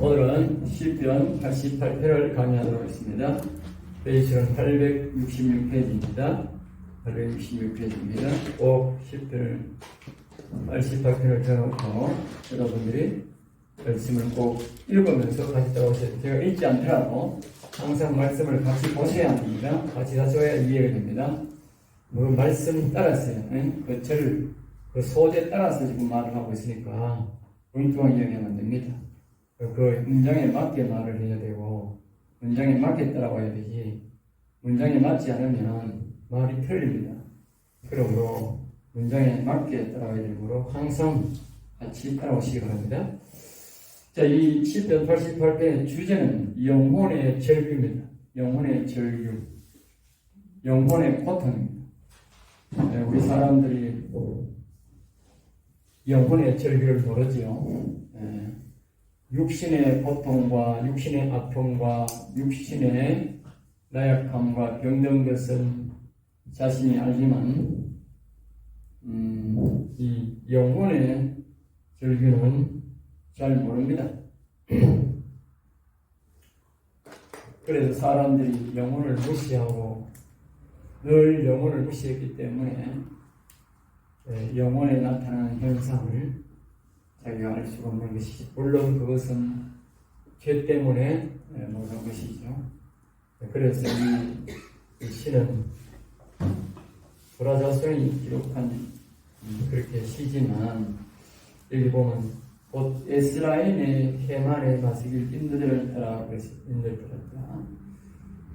오늘은 시편 88편을 강의하도록 하겠습니다. 페이지는 866페이지입니다. 866페이지입니다. 꼭 시편을 88편을 정하고 여러분들이 말씀을 꼭 읽으면서 같이 따라오셔야 돼요. 제가 읽지 않더라도 항상 말씀을 같이 보셔야 합니다. 같이 하셔야 이해가 됩니다. 그 말씀 따라서요. 그 소재 따라서 지금 말을 하고 있으니까 엉뚱하게 이야기하면 안 됩니다. 그 문장에 맞게 말을 해야 되고 문장에 맞게 따라와야 되지 문장에 맞지 않으면 말이 틀립니다. 그러므로 문장에 맞게 따라와야 되므로 항상 같이 따라오시기 바랍니다. 자, 이 시편 88편의 주제는 영혼의 절규입니다. 영혼의 절규, 영혼의 고통입니다. 우리 사람들이 영혼의 절규를 모르지요. 육신의 고통과 육신의 아픔과 육신의 나약함과 병든 것은 자신이 알지만 이 영혼의 절규는 잘 모릅니다. 그래서 사람들이 영혼을 무시하고 늘 영혼을 무시했기 때문에 영혼에 나타나는 현상을 자기가 알 수가 없는 것이죠. 물론 그것은 죄 때문에 모든 것이죠. 그래서 이 시는 고라자손이 기록한 그렇게 시지만 여기 보면 곧 에스라임의 해만의 마시길 인도들을 따라 인도를 따랐다.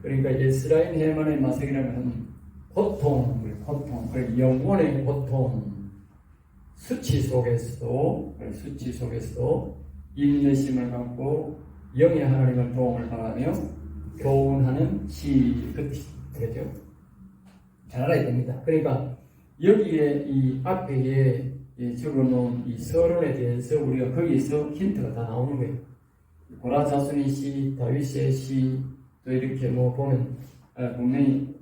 그러니까 에스라임 해만의 마시기라면 고통, 영혼의 고통, 수치 속에서도 인내심을 갖고 영의 하나님의 도움을 바라며 교훈하는 시 끝이죠. 잘 알아야 됩니다. 그러니까 여기에 이 앞에 적어놓은 이 서론에 대해서 우리가 거기서 힌트가 다 나오는 거예요. 고라자손의 시, 다윗의 시, 또 이렇게 보면 분명히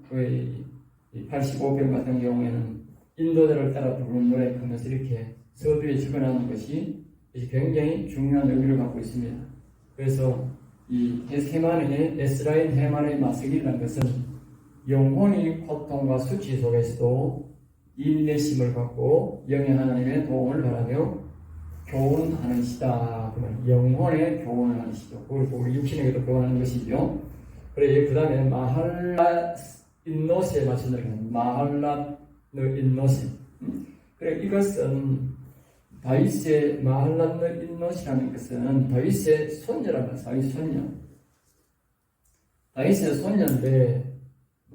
85편 같은 경우에는 인도자를 따라 부르는 노래 하면서 이렇게 서두에 적어놓은 것이 굉장히 중요한 의미를 갖고 있습니다. 그래서 이 에스라임 해만의 마스기라는 것은 영혼이 고통과 수치 속에서도 인내심을 갖고 영의 하나님의 도움을 바라며 교훈하는 시다. 영혼의 교훈을 하는 시죠. 그리고 우리 육신에게도 교훈하는 것이죠. 그래, 그 다음에 마할라 인노시에 맞춘다는 마할라 인노시. 그래, 이것은 다윗의 마할라 인노시라는 것은 다윗의 손녀라는 거예요. 다윗의 손녀인데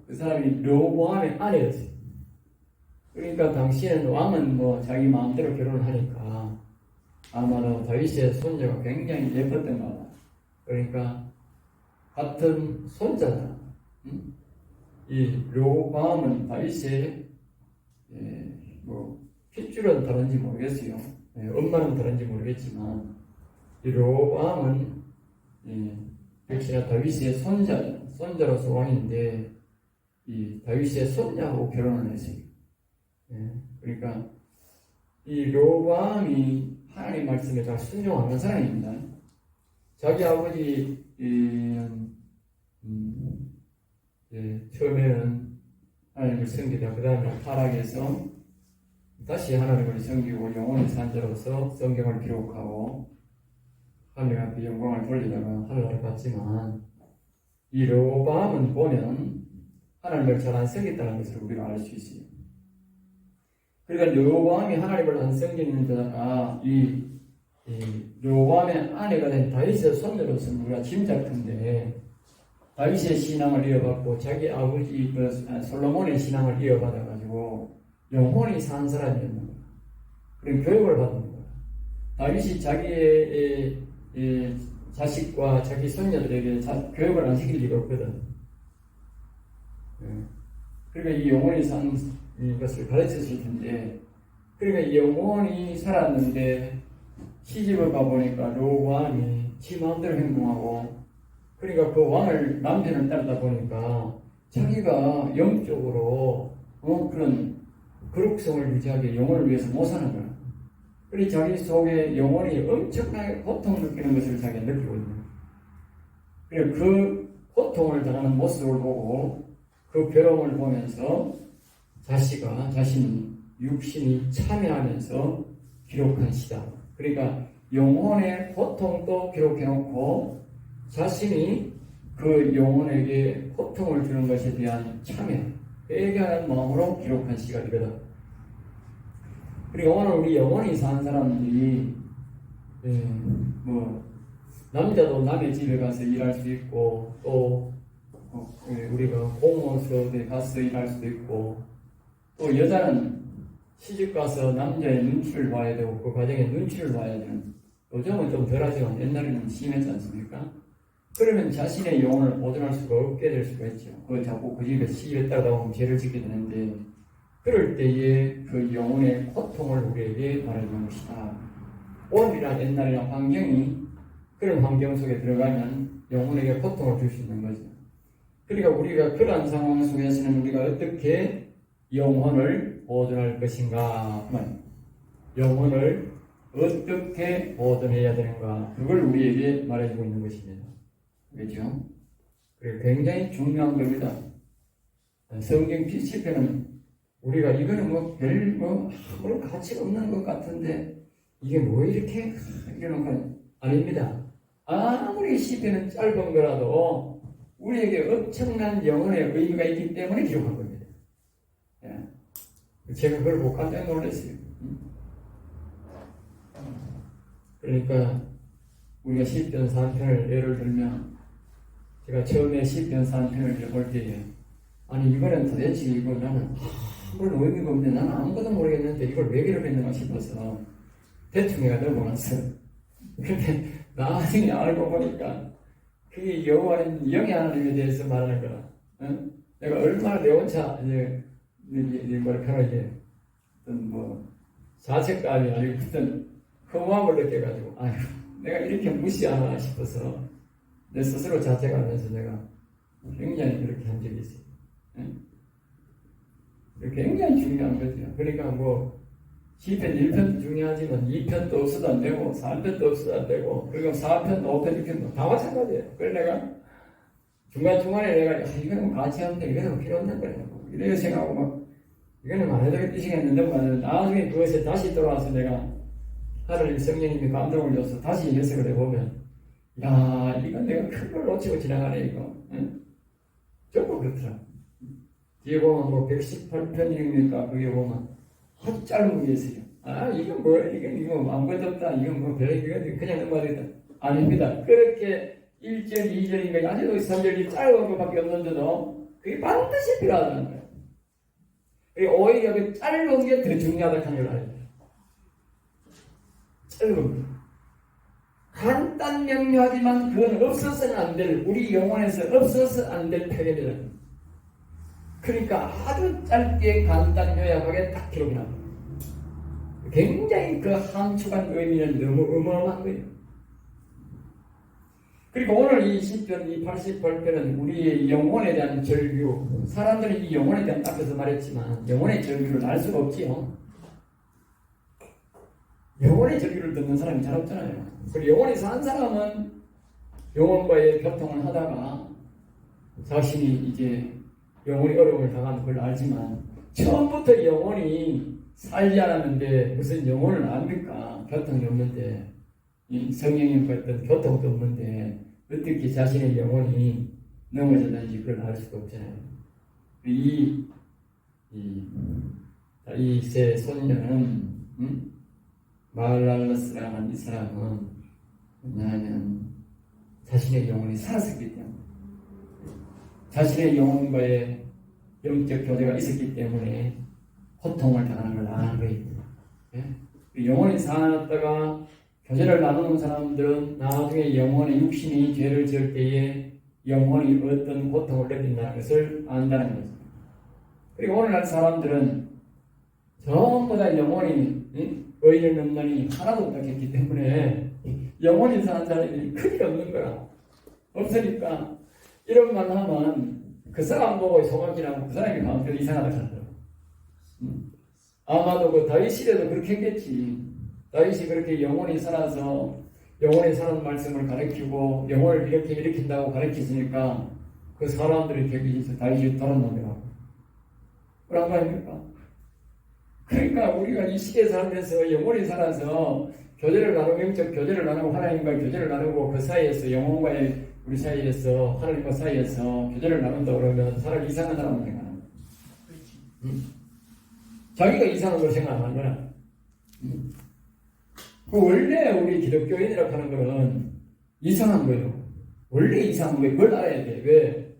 그 사람이 르호보암의 아내였어요. 그러니까 당시에는 왕은 자기 마음대로 결혼을 하니까 아마도 다윗의 손녀가 굉장히 예뻤던 것 같아요. 그러니까 같은 손자잖아. 이 르호보암은 다윗의 핏줄은 다른지 모르겠어요. 엄마는 다른지 모르겠지만 이 르호보암은 역시나 다윗의 손자로서 왕인데 이 다윗의 손녀하고 결혼을 했어요. 그러니까 이 르호보암이 하나님 말씀에 다 순종하는 사람입니다. 자기 아버지 처음에는 하나님을 섬기다 그 다음에 타락해서 다시 하나님을 섬기고 영혼의 산자로서 성경을 기록하고 하나님 앞에 영광을 돌리다가 하늘나라를 갔지만 이 르호보암은 보면 하나님을 잘 안 섬겼다는 것을 우리가 알 수 있어요. 그러니까 르호보암이 하나님을 안 섬기는 데다가 이 르호보암의 아내가 된 다윗의 손녀로서 우리가 짐작컨대 다윗의 신앙을 이어받고 자기 아버지 솔로몬의 신앙을 이어받아가지고 영혼이 산 사람이었는 거야. 그런 교육을 받는 거야. 다윗이 자기의 자식과 자기 손녀들에게 교육을 안 시킬 리가 없거든. 그러니까 이 영혼이 산 것을 가르쳤을 텐데, 그러니까 이 영혼이 살았는데 시집을 가보니까 르호보암이 지 마음대로 행동하고, 그러니까 그 남편을 따르다 보니까 자기가 영적으로 그런 거룩성을 유지하기 영혼을 위해서 못 사는 거야. 그리고 자기 속에 영혼이 엄청나게 고통을 느끼는 것을 자기가 느끼고 있는 거예요. 그리고 그 고통을 당하는 모습을 보고 그 괴로움을 보면서 자신이 육신이 참여하면서 기록한 시다. 그러니까 영혼의 고통도 기록해놓고 자신이 그 영혼에게 고통을 주는 것에 대한 참여, 회개하는 마음으로 기록한 시가 되거든. 그리고 오늘 우리 영혼이 사는 사람들이 남자도 남의 집에 가서 일할 수 있고 또 우리가 공무원서에 가서 일할 수도 있고 또 여자는 시집 가서 남자의 눈치를 봐야 되고 그 가정의 눈치를 봐야 되는, 요즘은 좀 덜하지만 옛날에는 심했지 않습니까? 그러면 자신의 영혼을 보존할 수가 없게 될 수가 있죠. 자꾸 그 집에 시집했다가 보면 죄를 짓게 되는데, 그럴 때에 그 영혼의 고통을 우리에게 말해주는 것이다. 오늘이나 옛날이나 환경이 그런 환경 속에 들어가면 영혼에게 고통을 줄 수 있는 거죠. 그러니까 우리가 그러한 상황 속에서는 우리가 어떻게 영혼을 보존할 것인가 하면, 영혼을 어떻게 보존해야 되는가, 그걸 우리에게 말해주고 있는 것입니다. 그렇죠? 그리고 굉장히 중요한 겁니다. 성경 P7편은 우리가 이거는 아무런 가치가 없는 것 같은데 이게 뭐 이렇게 이러는 건 아닙니다. 아무리 시편은 짧은 거라도 우리에게 엄청난 영혼의 의미가 있기 때문에 기록한 겁니다. 제가 그걸 보고 깜짝 놀랐어요. 그러니까 우리가 시편 3편을 예를 들면, 제가 처음에 시편 3편을 볼 때에 아니 이거는 도대체 이거 나는 아무런 의미가 없는데 나는 아무것도 모르겠는데 이걸 왜 기록했는가 싶어서 대충 내가 넘어갔어요. 근데 나중에 알고 보니까 그게 여호와는 영의 하나님에 대해서 말하는 거라. 내가 얼마나 내 혼자 뭐라 편하게 어떤 자책감이 아니고 어떤 허무함을 느껴가지고 아휴 내가 이렇게 무시하나 싶어서 내 스스로 자책하면서 내가 굉장히 그렇게 한 적이 있어요. 굉장히 중요한 거죠. 그러니까 시편 1편도 중요하지만 2편도 없어도 안 되고 3편도 없어도 안 되고 그리고 4편, 5편, 6편 다 마찬가지예요. 그래서 내가 중간중간에 내가 이거는 같이 하는데 이거는 필요 없는 거예요. 이렇게 생각하고 막 이거는 안 해도 뜻이겠는데 나중에 그것에 다시 돌아와서 내가 하나님 성령님이 감동을 줘서 다시 해석을 해보면 야 이건 내가 큰 걸 놓치고 지나가네 이거. 조금 그렇더라. 뒤에 보면 118편이니까 그게 보면 아주 짧은 게 있어요. 이건 아무것도 없다. 이건 그냥 넘어가겠다. 아닙니다. 그렇게 1절, 2절인가 아직도 3절이 짧은 것밖에 없는데도 그게 반드시 필요하다는 거예요. 그리고 오히려 그 짧은 게 더 중요하다는 걸 알아야 돼요. 짧은 거. 간단 명료하지만 그건 없어서는 안 될, 우리 영혼에서 없어서 안 될 표현이다. 그러니까 아주 짧게 간단 요약하게 딱 기록이 납니다. 굉장히 그 함축한 의미는 너무 어마어마한 거예요. 그리고 오늘 이 10편, 이 88편은 우리의 영혼에 대한 절규, 사람들이 이 영혼에 대한 앞에서 말했지만 영혼의 절규를 알 수가 없지요. 영혼의 절규를 듣는 사람이 잘 없잖아요. 그리고 영혼이 산 사람은 영혼과의 교통을 하다가 자신이 이제 영혼이 어려움을 당하는 걸 알지만 처음부터 영혼이 살지 않았는데 무슨 영혼을 압니까? 교통이 없는데 성령님과 어떤 교통도 없는데 어떻게 자신의 영혼이 넘어졌는지 그걸 알 수가 없잖아요. 이 세 손녀는 마을랄라스라는 이 사람은 뭐냐면 자신의 영혼이 살았었기 때문에, 자신의 영혼과의 영적 교제가 있었기 때문에 고통을 당하는 걸 아는 거예요. 영혼이 살았다가 교제를 나누는 사람들은 나중에 영혼의 육신이 죄를 지을 때에 영혼이 어떤 고통을 느낀다는 것을 안다는 거죠. 그리고 오늘날 사람들은 전부 다 영혼이 의인 없나니 하나도 없다했기 때문에 영혼이 사는 사람이 크게 없는 거라. 없으니까 이런 말 하면 그 사람 보고 소각이나고 그 사람이 마음대로 이상하다 하더라고. 아마도 그 다윗 시대도 그렇게 했겠지. 다윗이 그렇게 영원히 살아서 영원히 사는 말씀을 가르치고 영혼을 이렇게 일으킨다고 가르쳤으니까 그 사람들이 격기에서 다윗이 돌아놓더라고. 그런 거 아닙니까? 그러니까 우리가 이 시대에 살면서 영원히 살아서 교제를 나누고 영적 교제를 나누고 하나님과 교제를 나누고 그 사이에서 영혼과의 우리 사이에서 하나님과 사이에서 교제를 나눈다 그러면 사람 이상한 사람을 생각하는 거야. 자기가 이상한 걸 생각하는 거야. 그 원래 우리 기독교인이라고 하는 거는 이상한 거예요. 원래 이상한 거예요. 그걸 알아야 돼. 왜?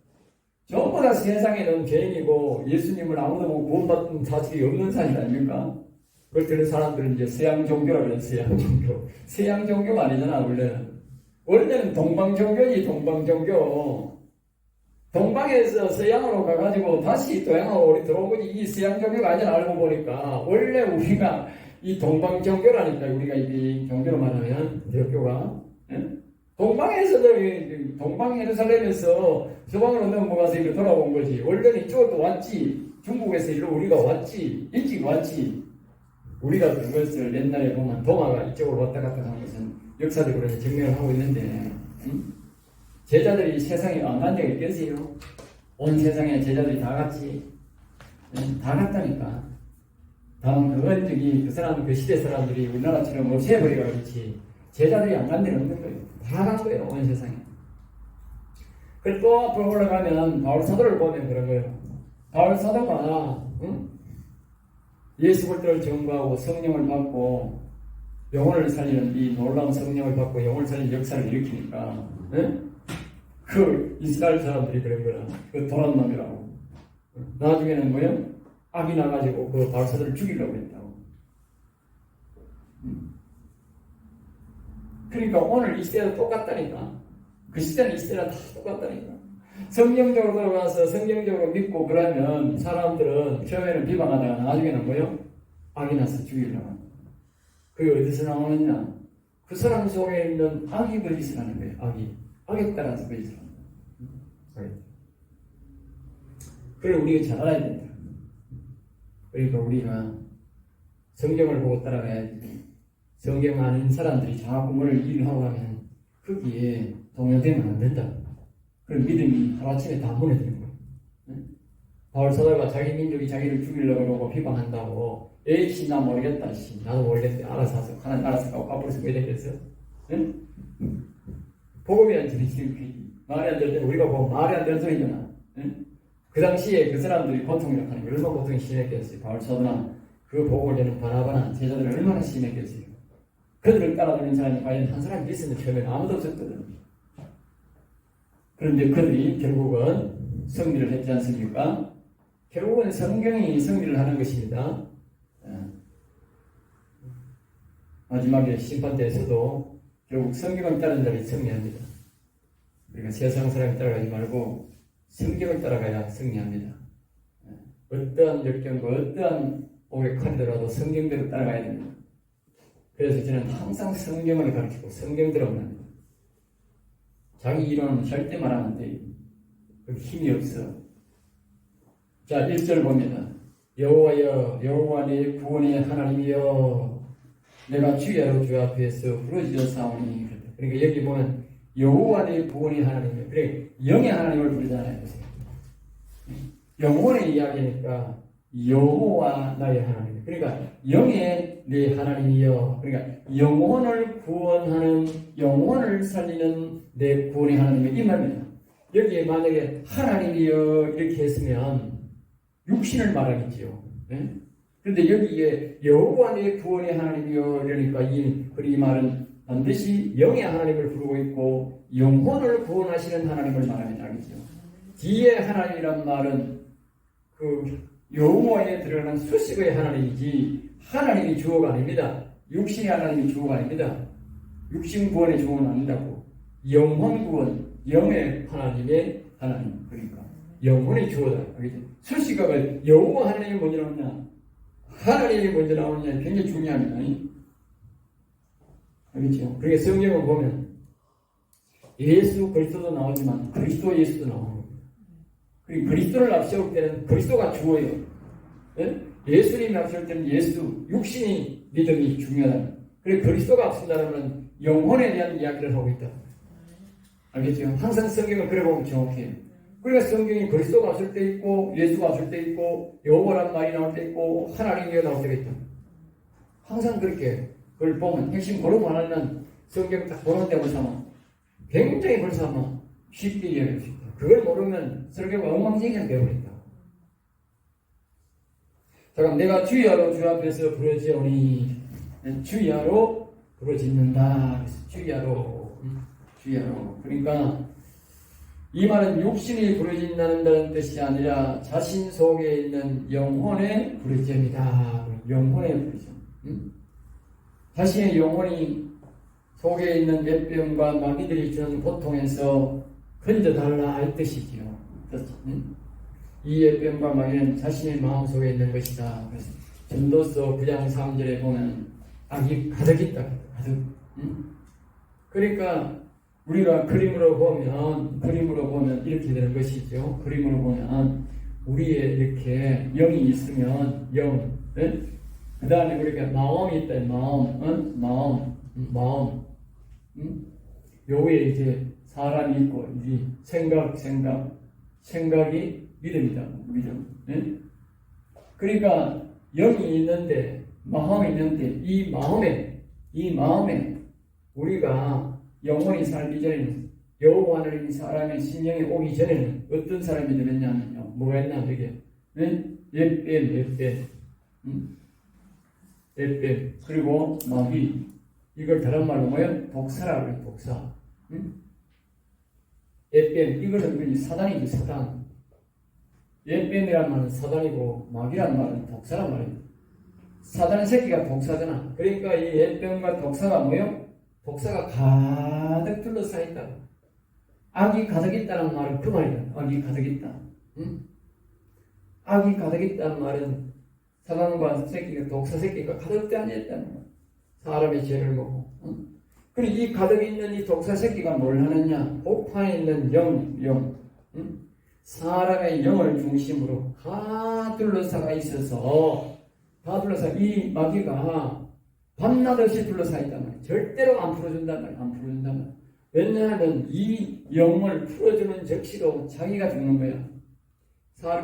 전부 다 세상에는 죄인이고 예수님을 아무도 못 구원받은 사실이 없는 사실 아닙니까? 그걸 들은 사람들은 이제 서양 종교라고 해요. 서양 종교. 서양 종교가 아니잖아, 원래는. 원래는 동방 종교지, 동방 종교. 동방에서 서양으로 가가지고 다시 동양으로 우리 들어온 거지. 이 서양 종교가 아니잖아, 알고 보니까. 원래 우리가 이 동방 종교라니까, 우리가 이 종교로 말하면, 기독교가. 동방에서도, 동방 예루살렘에서 서방으로 넘어가서 이렇게 돌아온 거지. 원래는 이쪽으로 왔지. 중국에서 이리로 우리가 왔지. 일찍 왔지. 우리가 그것을 옛날에 보면 동아가 이쪽으로 왔다 갔다 하는 것은 역사적으로 증명을 하고 있는데, 제자들이 세상에 안 간 적이 있겠어요? 온 세상에 제자들이 다 갔지. 다 갔다니까. 다만 그건 그 사람, 그 시대 사람들이 우리나라처럼 없애버리라 그렇지. 제자들이 안 간 데는 없는 거예요. 다 간 거예요, 온 세상에. 그리고 또 앞으로 올라가면 바울 사도를 보면 그런 거예요. 바울 사도가 예수 그리스도를 전거하고 성령을 받고 영혼을 살리는 이 놀라운 성령을 받고 영혼을 살리는 역사를 일으키니까 그 이스라엘 사람들이 그런 거야. 그 도란 놈이라고. 나중에는 뭐야? 악이 나가지고 그 바울 사도를 죽이려고 했다고. 그러니까 오늘 이 시대도 똑같다니까. 그 시대는 이 시대랑 다 똑같다니까. 성경적으로 들어가서 성경적으로 믿고 그러면 사람들은 처음에는 비방하다가 나중에는 뭐요? 악이 나서 죽이려고. 그게 어디서 나오느냐? 그 사람 속에 있는 악이 거짓을 하는 거예요. 악이. 악에 따라서 거짓을 하는 거예요. 그걸 우리가 잘 알아야 된다. 그러니까 우리가 성경을 보고 따라가야지. 성경 아는 사람들이 자꾸 뭐를 일을 하고 하면 거기에 동요되면 안 된다. 그럼 믿음이 하루아침에 다 무너지는 거예요. 바울 사도가 자기 민족이 자기를 죽이려고 그러고 비방한다고 에이씨 나 모르겠다. 나도 모르겠대. 알아서 하서 하나님 알아서 가고 까불어서 왜 되겠어? 복음이 안 들리지. 말이 안 될 때는 우리가 보면 말이 안 되는 소리잖아. 그 당시에 그 사람들이 고통이라고 하는 게 얼마나 고통이 심했겠어요. 바울 사도나 그 복음을 되는 바나바나 제자들이 얼마나 심했겠어요. 그들을 따라다니는 사람이 과연 한 사람이 있었는데 처음에는 아무도 없었거든. 그런데 그들이 결국은 승리를 했지 않습니까? 결국은 성경이 승리를 하는 것입니다. 마지막에 심판대에서도 결국 성경을 따르는 자들이 승리합니다. 우리가 세상 사람이 따라가지 말고 성경을 따라가야 승리합니다. 어떠한 역경과 어떠한 오해 칼이더라도 성경대로 따라가야 됩니다. 그래서 저는 항상 성경을 가르치고 성경대로만 합니다. 자기 이론은 절대 말하면 안 돼요. 힘이 없어. 자, 1절 봅니다. 여호와여, 여호와 내 구원의 하나님이여, 내가 주야로 주 앞에서 부르짖어 사오니. 그러니까 여기 보면 여호와 내 구원의 하나님이여. 그래, 영의 하나님을 부르잖아요. 영혼의 이야기니까 여호와 나의 하나님. 그러니까 영의 내 하나님이여. 그러니까 영혼을 구원하는, 영혼을 살리는 내 구원의 하나님이여. 이 말입니다. 여기에 만약에 하나님이여 이렇게 했으면 육신을 말하겠지요. 그런데 여기에 여호와 내 구원의 하나님이여 이러니까 이 말은 반드시 영의 하나님을 부르고 있고 영혼을 구원하시는 하나님을 말하는 알겠죠. 뒤에 하나님이란 말은 그 여호와에 들어가는 수식의 하나님이지 하나님이 주어가 아닙니다. 육신의 하나님이 주어가 아닙니다. 육신 구원의 주어는 아니라고. 영혼 구원, 영의 하나님의 하나님. 그러니까 영혼의 주어다. 알겠죠? 수식어가 여호와 하나님이 먼저 나오느냐 하나님이 먼저 나오느냐 굉장히 중요합니다. 알겠죠? 그러니까 성경을 보면 예수 그리스도도 나오지만 그리스도 예수도 나옵니다. 그리고 그리스도를 앞세울 때는 그리스도가 주어예요. 예수님이 앞세울 때는 예수, 육신이 믿음이 중요하다. 그래 그리스도가 없습니다라면 영혼에 대한 이야기를 하고 있다. 알겠죠? 항상 성경을 그래 보면 정확해요. 그러니까 성경이 그리스도가 없을 때 있고 예수가 없을 때 있고 여호와라는 말이 나올 때 있고 하나님이 나올 때가 있다. 항상 그렇게 그걸 보면 핵심 그런 말하면 성경 딱 보는 데만 삼아 굉장히 벌삼아 쉽게 이해할 수 있다. 그걸 모르면 설교가 엉망진창 되어버린다. 자, 그럼 내가 주야로 주 앞에서 부르짖으니 주야로 부르짖는다. 주야로. 그러니까 이 말은 육신이 부르짖는다는 뜻이 아니라 자신 속에 있는 영혼의 부르짖음이다. 영혼의 부르짖음. 자신의 영혼이 속에 있는 뇌병과 마귀들이 주는 고통에서 건져달라 이 뜻이지요. 그렇죠? 이 뇌병과 마귀는 자신의 마음속에 있는 것이다. 그래서 전도서 9장 3절에 보면 악이 가득 있다. 가득. 그러니까 우리가 그림으로 보면 이렇게 되는 것이죠. 그림으로 보면 우리의 이렇게 영이 있으면 영, 그 다음에 우리가 마음이 있다. 마음, 요 위에 이제 사람이 있고 이제 생각이 믿음이다. 믿음. 그러니까 영이 있는데 마음이 있는데 이 마음에 우리가 영혼이 살기 전에는 여호와 하나님 사람의 심령이 오기 전에는 어떤 사람이 되었냐면요. 뭐가 있나 이게 옅뱀 그리고 마귀 이걸 다른 말로 뭐예요? 독사라고 해요. 독사. 옅뱀 이거는 사단이죠. 사단. 옅뱀이란 말은 사단이고 마귀란 말은 독사란 말이에요. 사단의 새끼가 독사잖아. 그러니까 이 옅뱀과 독사가 뭐예요? 독사가 가득 둘러싸여 있다. 악이 가득 있다는 말은 그 말이야. 악이 가득 있다. 악이 가득 있다는 말은 사단과 새끼가 독사 새끼가 가득 되어 있다는 거야. 사람의 죄를 먹고. 그리고 이 가득 있는 이 독사 새끼가 뭘 하느냐? 복판에 있는 영. 사람의 영을 중심으로 다 둘러싸가 있어서 이 마귀가 밤낮 없이 둘러싸여 있단 말이야. 절대로 안 풀어준단 말이야. 왜냐하면 이 영을 풀어주는 적시로 자기가 죽는 거야.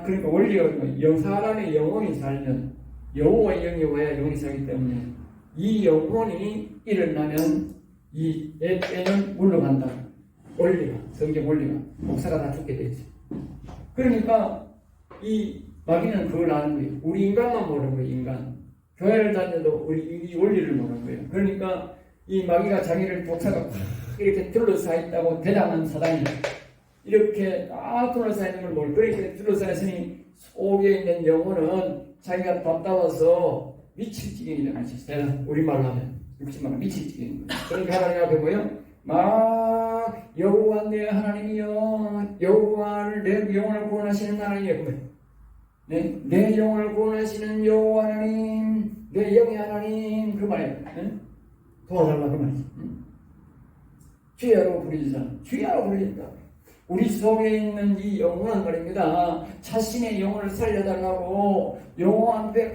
그러니까 원리가 사람의 영혼이 살면 여호와의 영이 와야 영이 살기 때문에 이 영혼이 일어나면 이 옅뱀은 물러간다. 성경 원리가 목사가 다 죽게 되지. 그러니까 이 마귀는 그걸 아는 거예요. 우리 인간만 모르는 거예요. 인간. 교회를 다녀도 우리 이 원리를 모르는 거예요. 그러니까 이 마귀가 자기를 독사가 이렇게 둘러싸여 있다고 대담한 사단이 이렇게 다 둘러싸여 있는 걸 모르고 그렇게 둘러싸여 있으니 속에 있는 영혼은 자기가 답답해서 미칠 지경이 될 수 있어요. 우리말로 하면 육신말로 미칠 지경인 거예요. 그러니까 하나님 앞에 뭐예요? 막 여호와 내 하나님이여 여호와를 내 영혼을 구원하시는 하나님이여. 네? 내 영혼을 구원하시는 여호와 하나님 내 영의 하나님 그 말이에요. 도와달라 그 말이지. 주야로 부르짖다. 우리 속에 있는 이 영혼은 말입니다. 자신의 영혼을 살려달라고 여호와 앞에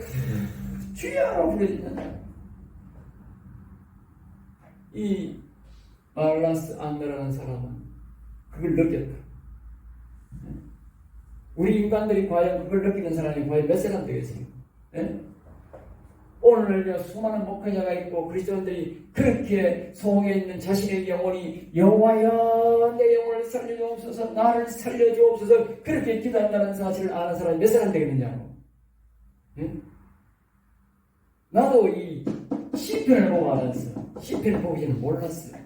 주야로 부르짖는다. 이 말라스 안드라는 사람은 그걸 느꼈다. 우리 인간들이 과연 그걸 느끼는 사람이 과연 몇 사람 되겠어요? 오늘날 수많은 목회자가 있고 그리스도인들이 그렇게 속에 있는 자신의 영혼이 여호와여 내 영혼을 살려주옵소서 나를 살려주옵소서 그렇게 기도한다는 사실을 아는 사람이 몇 사람 되겠느냐고. 나도 이 시편을 보고 알았어. 시편을 보기 전에 몰랐어요.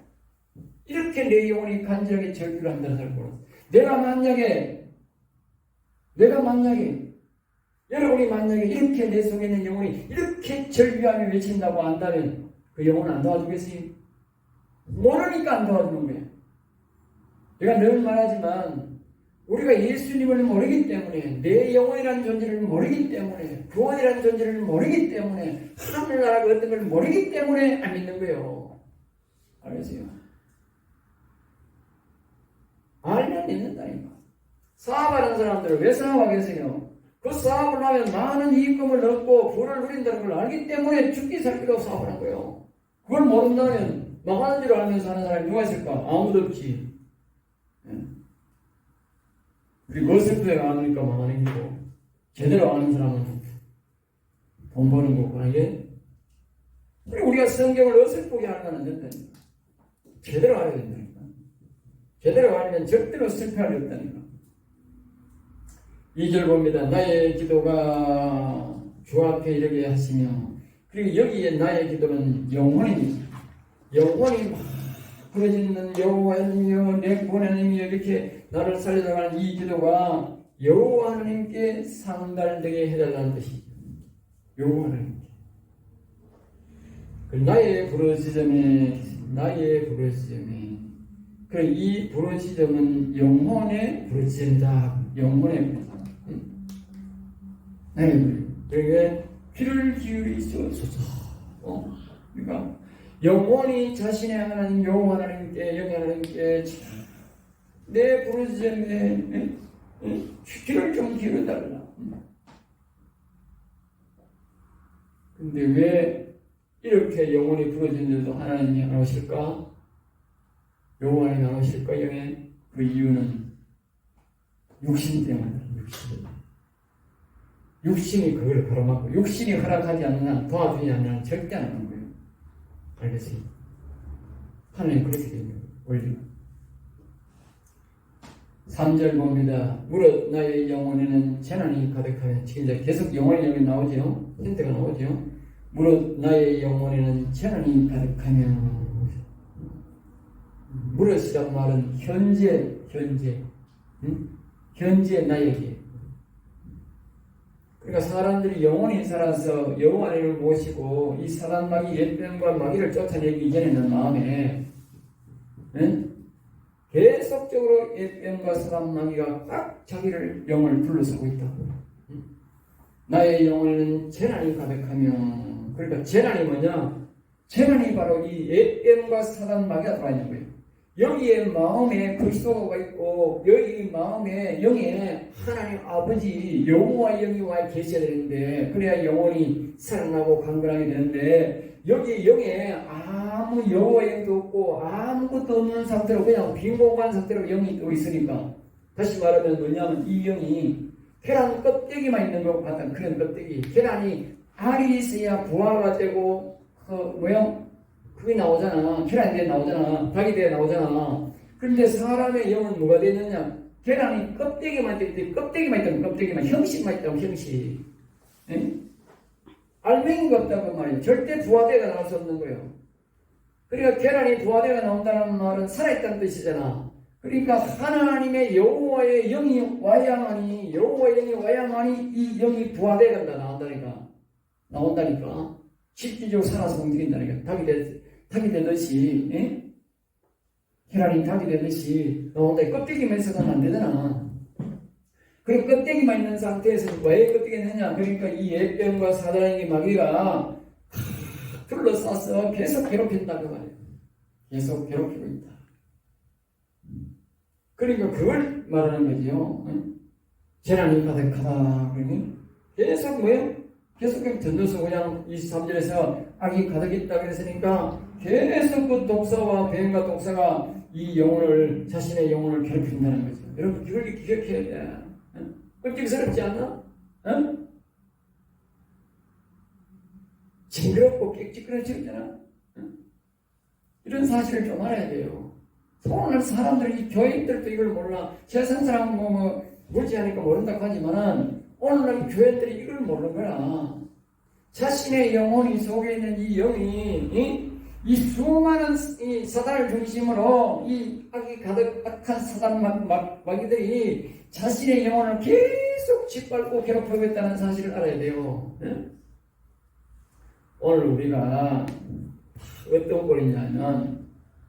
이렇게 내 영혼이 간절하게 절규를 한다는 사람을 몰랐어. 내가 만약에 여러분이 만약에 이렇게 내 속에 있는 영혼이 이렇게 절규하며 외친다고 안다면 그 영혼은 안 도와주겠어요? 모르니까 안 도와주는 거예요. 제가 늘 말하지만 우리가 예수님을 모르기 때문에 내 영혼이라는 존재를 모르기 때문에 구원이라는 존재를 모르기 때문에 하늘나라가 어떤 걸 모르기 때문에 안 믿는 거예요. 알겠어요? 알면 믿는다니까. 사업하는 사람들은 왜 사업하겠어요? 그 사업을 하면 많은 이익금을 얻고 부를 누린다는 걸 알기 때문에 죽기 살기로 사업을 한 거예요. 그걸 모른다면 망하는 줄 알면서 하는 사람이 누가 있을까? 아무도 없지. 그리고 어설프게 아니까 망하는 거고, 제대로 아는 사람은 돈 버는 거고, 이게. 그리고 우리가 성경을 어설프게 하는 건 안 된다니까. 제대로 알아야 된다니까. 제대로 알면 절대로 실패할 리 없다니까. 2절 봅니다. 나의 기도가 주 앞에 이르게 하시며, 그리고 여기에 나의 기도는 영혼입니다. 영혼이 막 부러지는 여호와여 내 구원의 하나님이 이렇게 나를 살려나가는 이 기도가 여호와 하나님께 상달되게 해달라는 뜻이죠. 여호와 하나님께. 나의 부르짖음에 그래 이 부르짖음은 영혼의 부르짖음이다. 영혼의 부르짖음. 그러니까 귀를 기울이소서. 그러니까 영혼이 자신의 하나님 여호와 하나님께 영의 하나님께 내 부르짖음에 귀를 좀 기울여달라. 근데 왜 이렇게 영혼이 부러지는데도 하나님이 안 오실까? 여호와 하나님이 안 오실까? 영의 그 이유는 육신 때문이다. 육신이 그걸 걸어막고 육신이 허락하지 않는 한 도와주지 않는 한 절대 안 하는 거예요. 알겠습니까? 하나님 그렇게 됩니다. 원리가. 3절 봅니다. 무릇 나의 영혼에는 재난이 가득하며, 지금 계속 영혼의 영이 나오죠. 힌트가 나오죠. 무릇 나의 영혼에는 재난이 가득하며, 무릇이란 말은 현재 나에게. 그러니까 사람들이 영원히 살아서 여호와 하나님을 모시고 이 사단 마귀 옛뱀과 마귀를 쫓아내기 이전에는 마음에 계속적으로 옛뱀과 사단 마귀가 꽉 자기를 영을 둘러싸고 있다. 나의 영혼에는 재난이 가득하며, 그러니까 재난이 뭐냐? 재난이 바로 이 옛뱀과 사단 마귀가 들어와 있는 거예요. 여기에 마음에 그리스도가 있고 여기 마음에 영에 하나님 아버지 여호와 영이 와 계셔야 되는데, 그래야 영혼이 살아나고 강건하게 되는데, 여기 영에 아무 여호와 영도 없고 아무것도 없는 상태로 그냥 빈공한 상태로 영이 또 있으니까, 다시 말하면 뭐냐면 이 영이 계란 껍데기만 있는 것 같은 그런 껍데기. 계란이 알이 있어야 부화가 되고 그게 나오잖아. 계란이 대에 나오잖아. 닭이 대에 나오잖아. 그런데 사람의 영은 뭐가 되느냐? 계란이 껍데기만 있는데, 껍데기만 형식만 있다고, 형식. 에? 알맹이가 없다고 말이에요. 절대 부화대가 나올 수 없는 거예요. 그러니까 계란이 부화대가 나온다는 말은 살아있다는 뜻이잖아. 그러니까 하나님의 여호와의 영이 와야만이, 이 영이 부화대가 나온다니까. 실질적으로 살아서 움직인다니까. 닭이 되듯이, 계란이 닭이 되듯이 나온다. 껍데기만 있어서는 안 되잖아. 그리고 껍데기만 있는 상태에서 왜 껍데기가 있느냐? 그러니까 이 옛뱀과 사단의 마귀가 둘러싸서 계속 괴롭힌다고 말이에요. 계속 괴롭히고 있다. 그러니까 그걸 말하는 거죠. 재난이 가득하다. 그러니 계속 계속 던져서 그냥 23절에서 악이 가득 있다 그랬으니까 계속 그 독사와 뱀과 독사가 이 영혼을, 자신의 영혼을 괴롭힌다는 거죠. 여러분 그걸 기억해야 돼. 끔찍스럽지 않나? 징그럽고 찌끄러지잖아. 이런 사실을 좀 알아야 돼요. 오늘 사람들이, 교인들도 이걸 몰라. 세상 사람은 물지하니까 모른다고 하지만은 오늘날 교인들이 이걸 모르는 거야. 자신의 영혼이 속에 있는 이 영이 이 수많은 이 사단을 중심으로 이 악이 가득한 사단 마귀들이 자신의 영혼을 계속 짓밟고 괴롭히고 있다는 사실을 알아야 돼요. 오늘 우리가 어떤 꼴이냐면,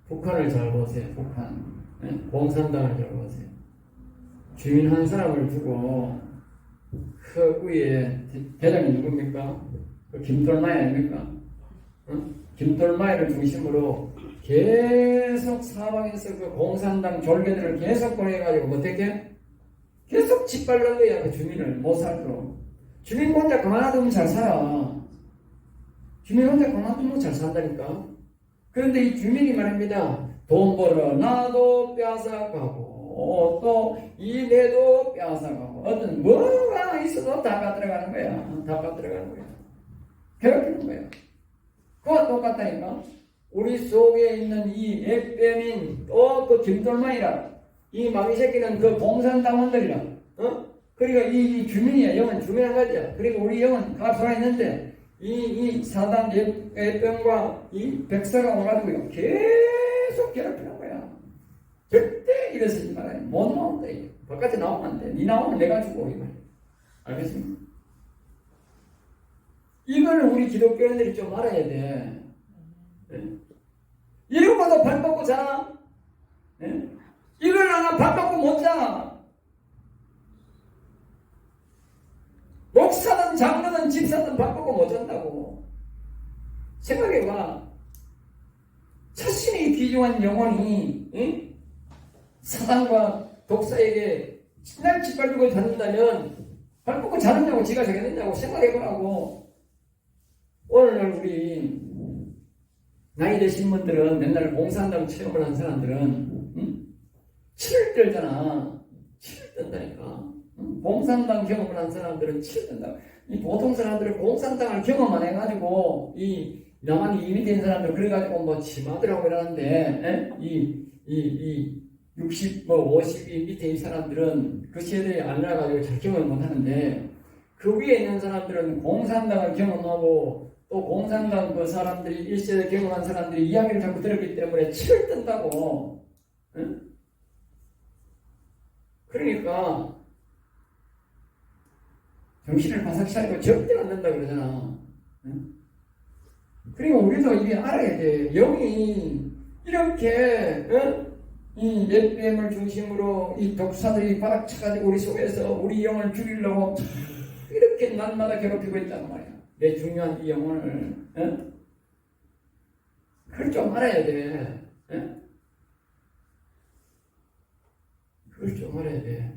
북한을 잘 보세요. 북한 공산당을 잘 보세요. 주민 한 사람을 두고 그 위에 대장이 누굽니까? 그 김돌마이 아닙니까? 김돌마이를 중심으로 계속 사방에서 그 공산당 졸개들을 계속 보내가지고 어떻게? 계속 짓밟는 거야. 그 주민을 못 살도록. 주민 혼자 가만히 두면 잘 살아. 주민 혼자 가만히 두면 잘 산다니까. 그런데 이 주민이 말합니다. 돈 벌어 나도 빼앗아가고 또 이내도 빼앗아가고 어떤 뭐가 있어도 다 받들어가는 거야. 다 받들어가는 거야. 괴롭히는 거야. 그와 똑같다니까. 우리 속에 있는 이 액뱀인 또 그 김돌만이라 이 마귀 새끼는 그 공산당원들이라 그러니까 이 주민이야. 영은 주민 한 가지야. 그리고 우리 영은 다 살아있는데 이 사단 액뱀과 이 백사가 와가지고 계속 괴롭히는 거야. 절대 일어서지 말아요. 못 나온다. 바깥에 나오면 안 돼. 니 나오면 내가 죽어. 이 말이야. 알겠습니까? 이걸 우리 기독교인들이 좀 알아야 돼. 이러고도 발 뻗고 자나? 이걸 하나 발 뻗고 못 자나? 목사든 장로든 집사든 발 뻗고 못 잔다고. 생각해봐. 자신이 귀중한 영혼이 사단과 독사에게 신날 짓밟고 자는다면 발 뻗고 자는다고 지가 되겠느냐고 생각해보라고. 오늘날 우리 나이 드신 분들은 맨날 공산당 체험을 한 사람들은 치를 떨잖아. 치를 떤다니까. 공산당 경험을 한 사람들은 치를 떤다. 이 보통 사람들은 공산당을 경험만 해가지고 이 남한이 이미 된 사람들 그래가지고 뭐 치마들하고 이러는데 이 60, 50이 밑에 이 사람들은 그 세대에 안 나가지고 잘 경험을 못 하는데 그 위에 있는 사람들은 공산당을 경험하고 또 공산당 그 사람들이 1세대 경험한 사람들이 이야기를 자꾸 들었기 때문에 치를 뜬다고. 응? 그러니까 정신을 바싹 차리고 절대 안 된다 그러잖아. 응? 그리고 우리도 이게 알아야 돼. 영이 이렇게 이 넷뱀을 중심으로 이 독사들이 바닥 차가지고 우리 속에서 우리 영을 죽이려고 이렇게 날마다 괴롭히고 있단 말이야. 내 중요한 이 영혼을 그걸 좀 알아야 돼. 그걸 좀 알아야 돼.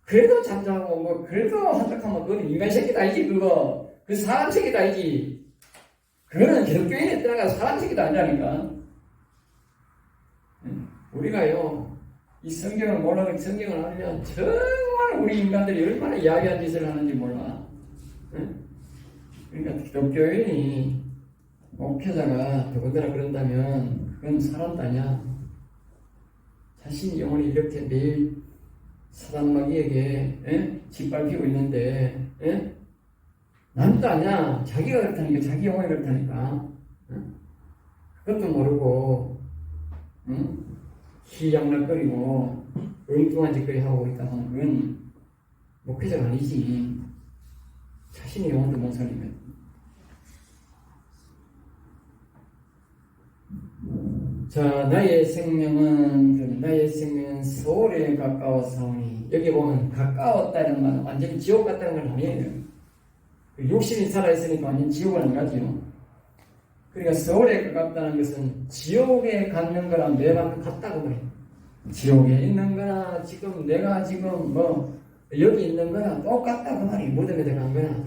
그래도 잠자고 뭐 그래도 한적하면 그건 인간 새끼다 아니지. 그거 그 사람 새끼다 아니지. 그거는 기독교인에 들어가서 사람 새끼도 아니라니까. 우리가요 이 성경을 몰라도 성경을 알면 정말 우리 인간들이 얼마나 야비한 짓을 하는지 몰라. 그러니까 기독교인이 목회자가 더군다나 그런다면 그건 사람도 아니야. 자신이 영혼이 이렇게 매일 사단마귀에게 짓밟히고 있는데 남도 아니야. 자기가 그렇다니까. 자기 영혼이 그렇다니까. 그것도 모르고 희양락거리고 엉뚱한 짓거리 하고 있다 하면 그건 목회자가 아니지. 자신의 영혼도 못 살리면. 자, 나의 생명은 서울에 가까워서니. 여기 보면 가까웠다는 말은 완전히 지옥 같다는 건 아니에요. 욕심이 살아있으니까 완전 지옥은 안 가지요. 그러니까 서울에 가깝다는 것은 지옥에 갖는 거랑 매번 같다고 말해요. 지옥에 있는 거나 지금 내가 지금 여기 있는 거나 똑같다고 말이에요. 무덤에 들어간 거나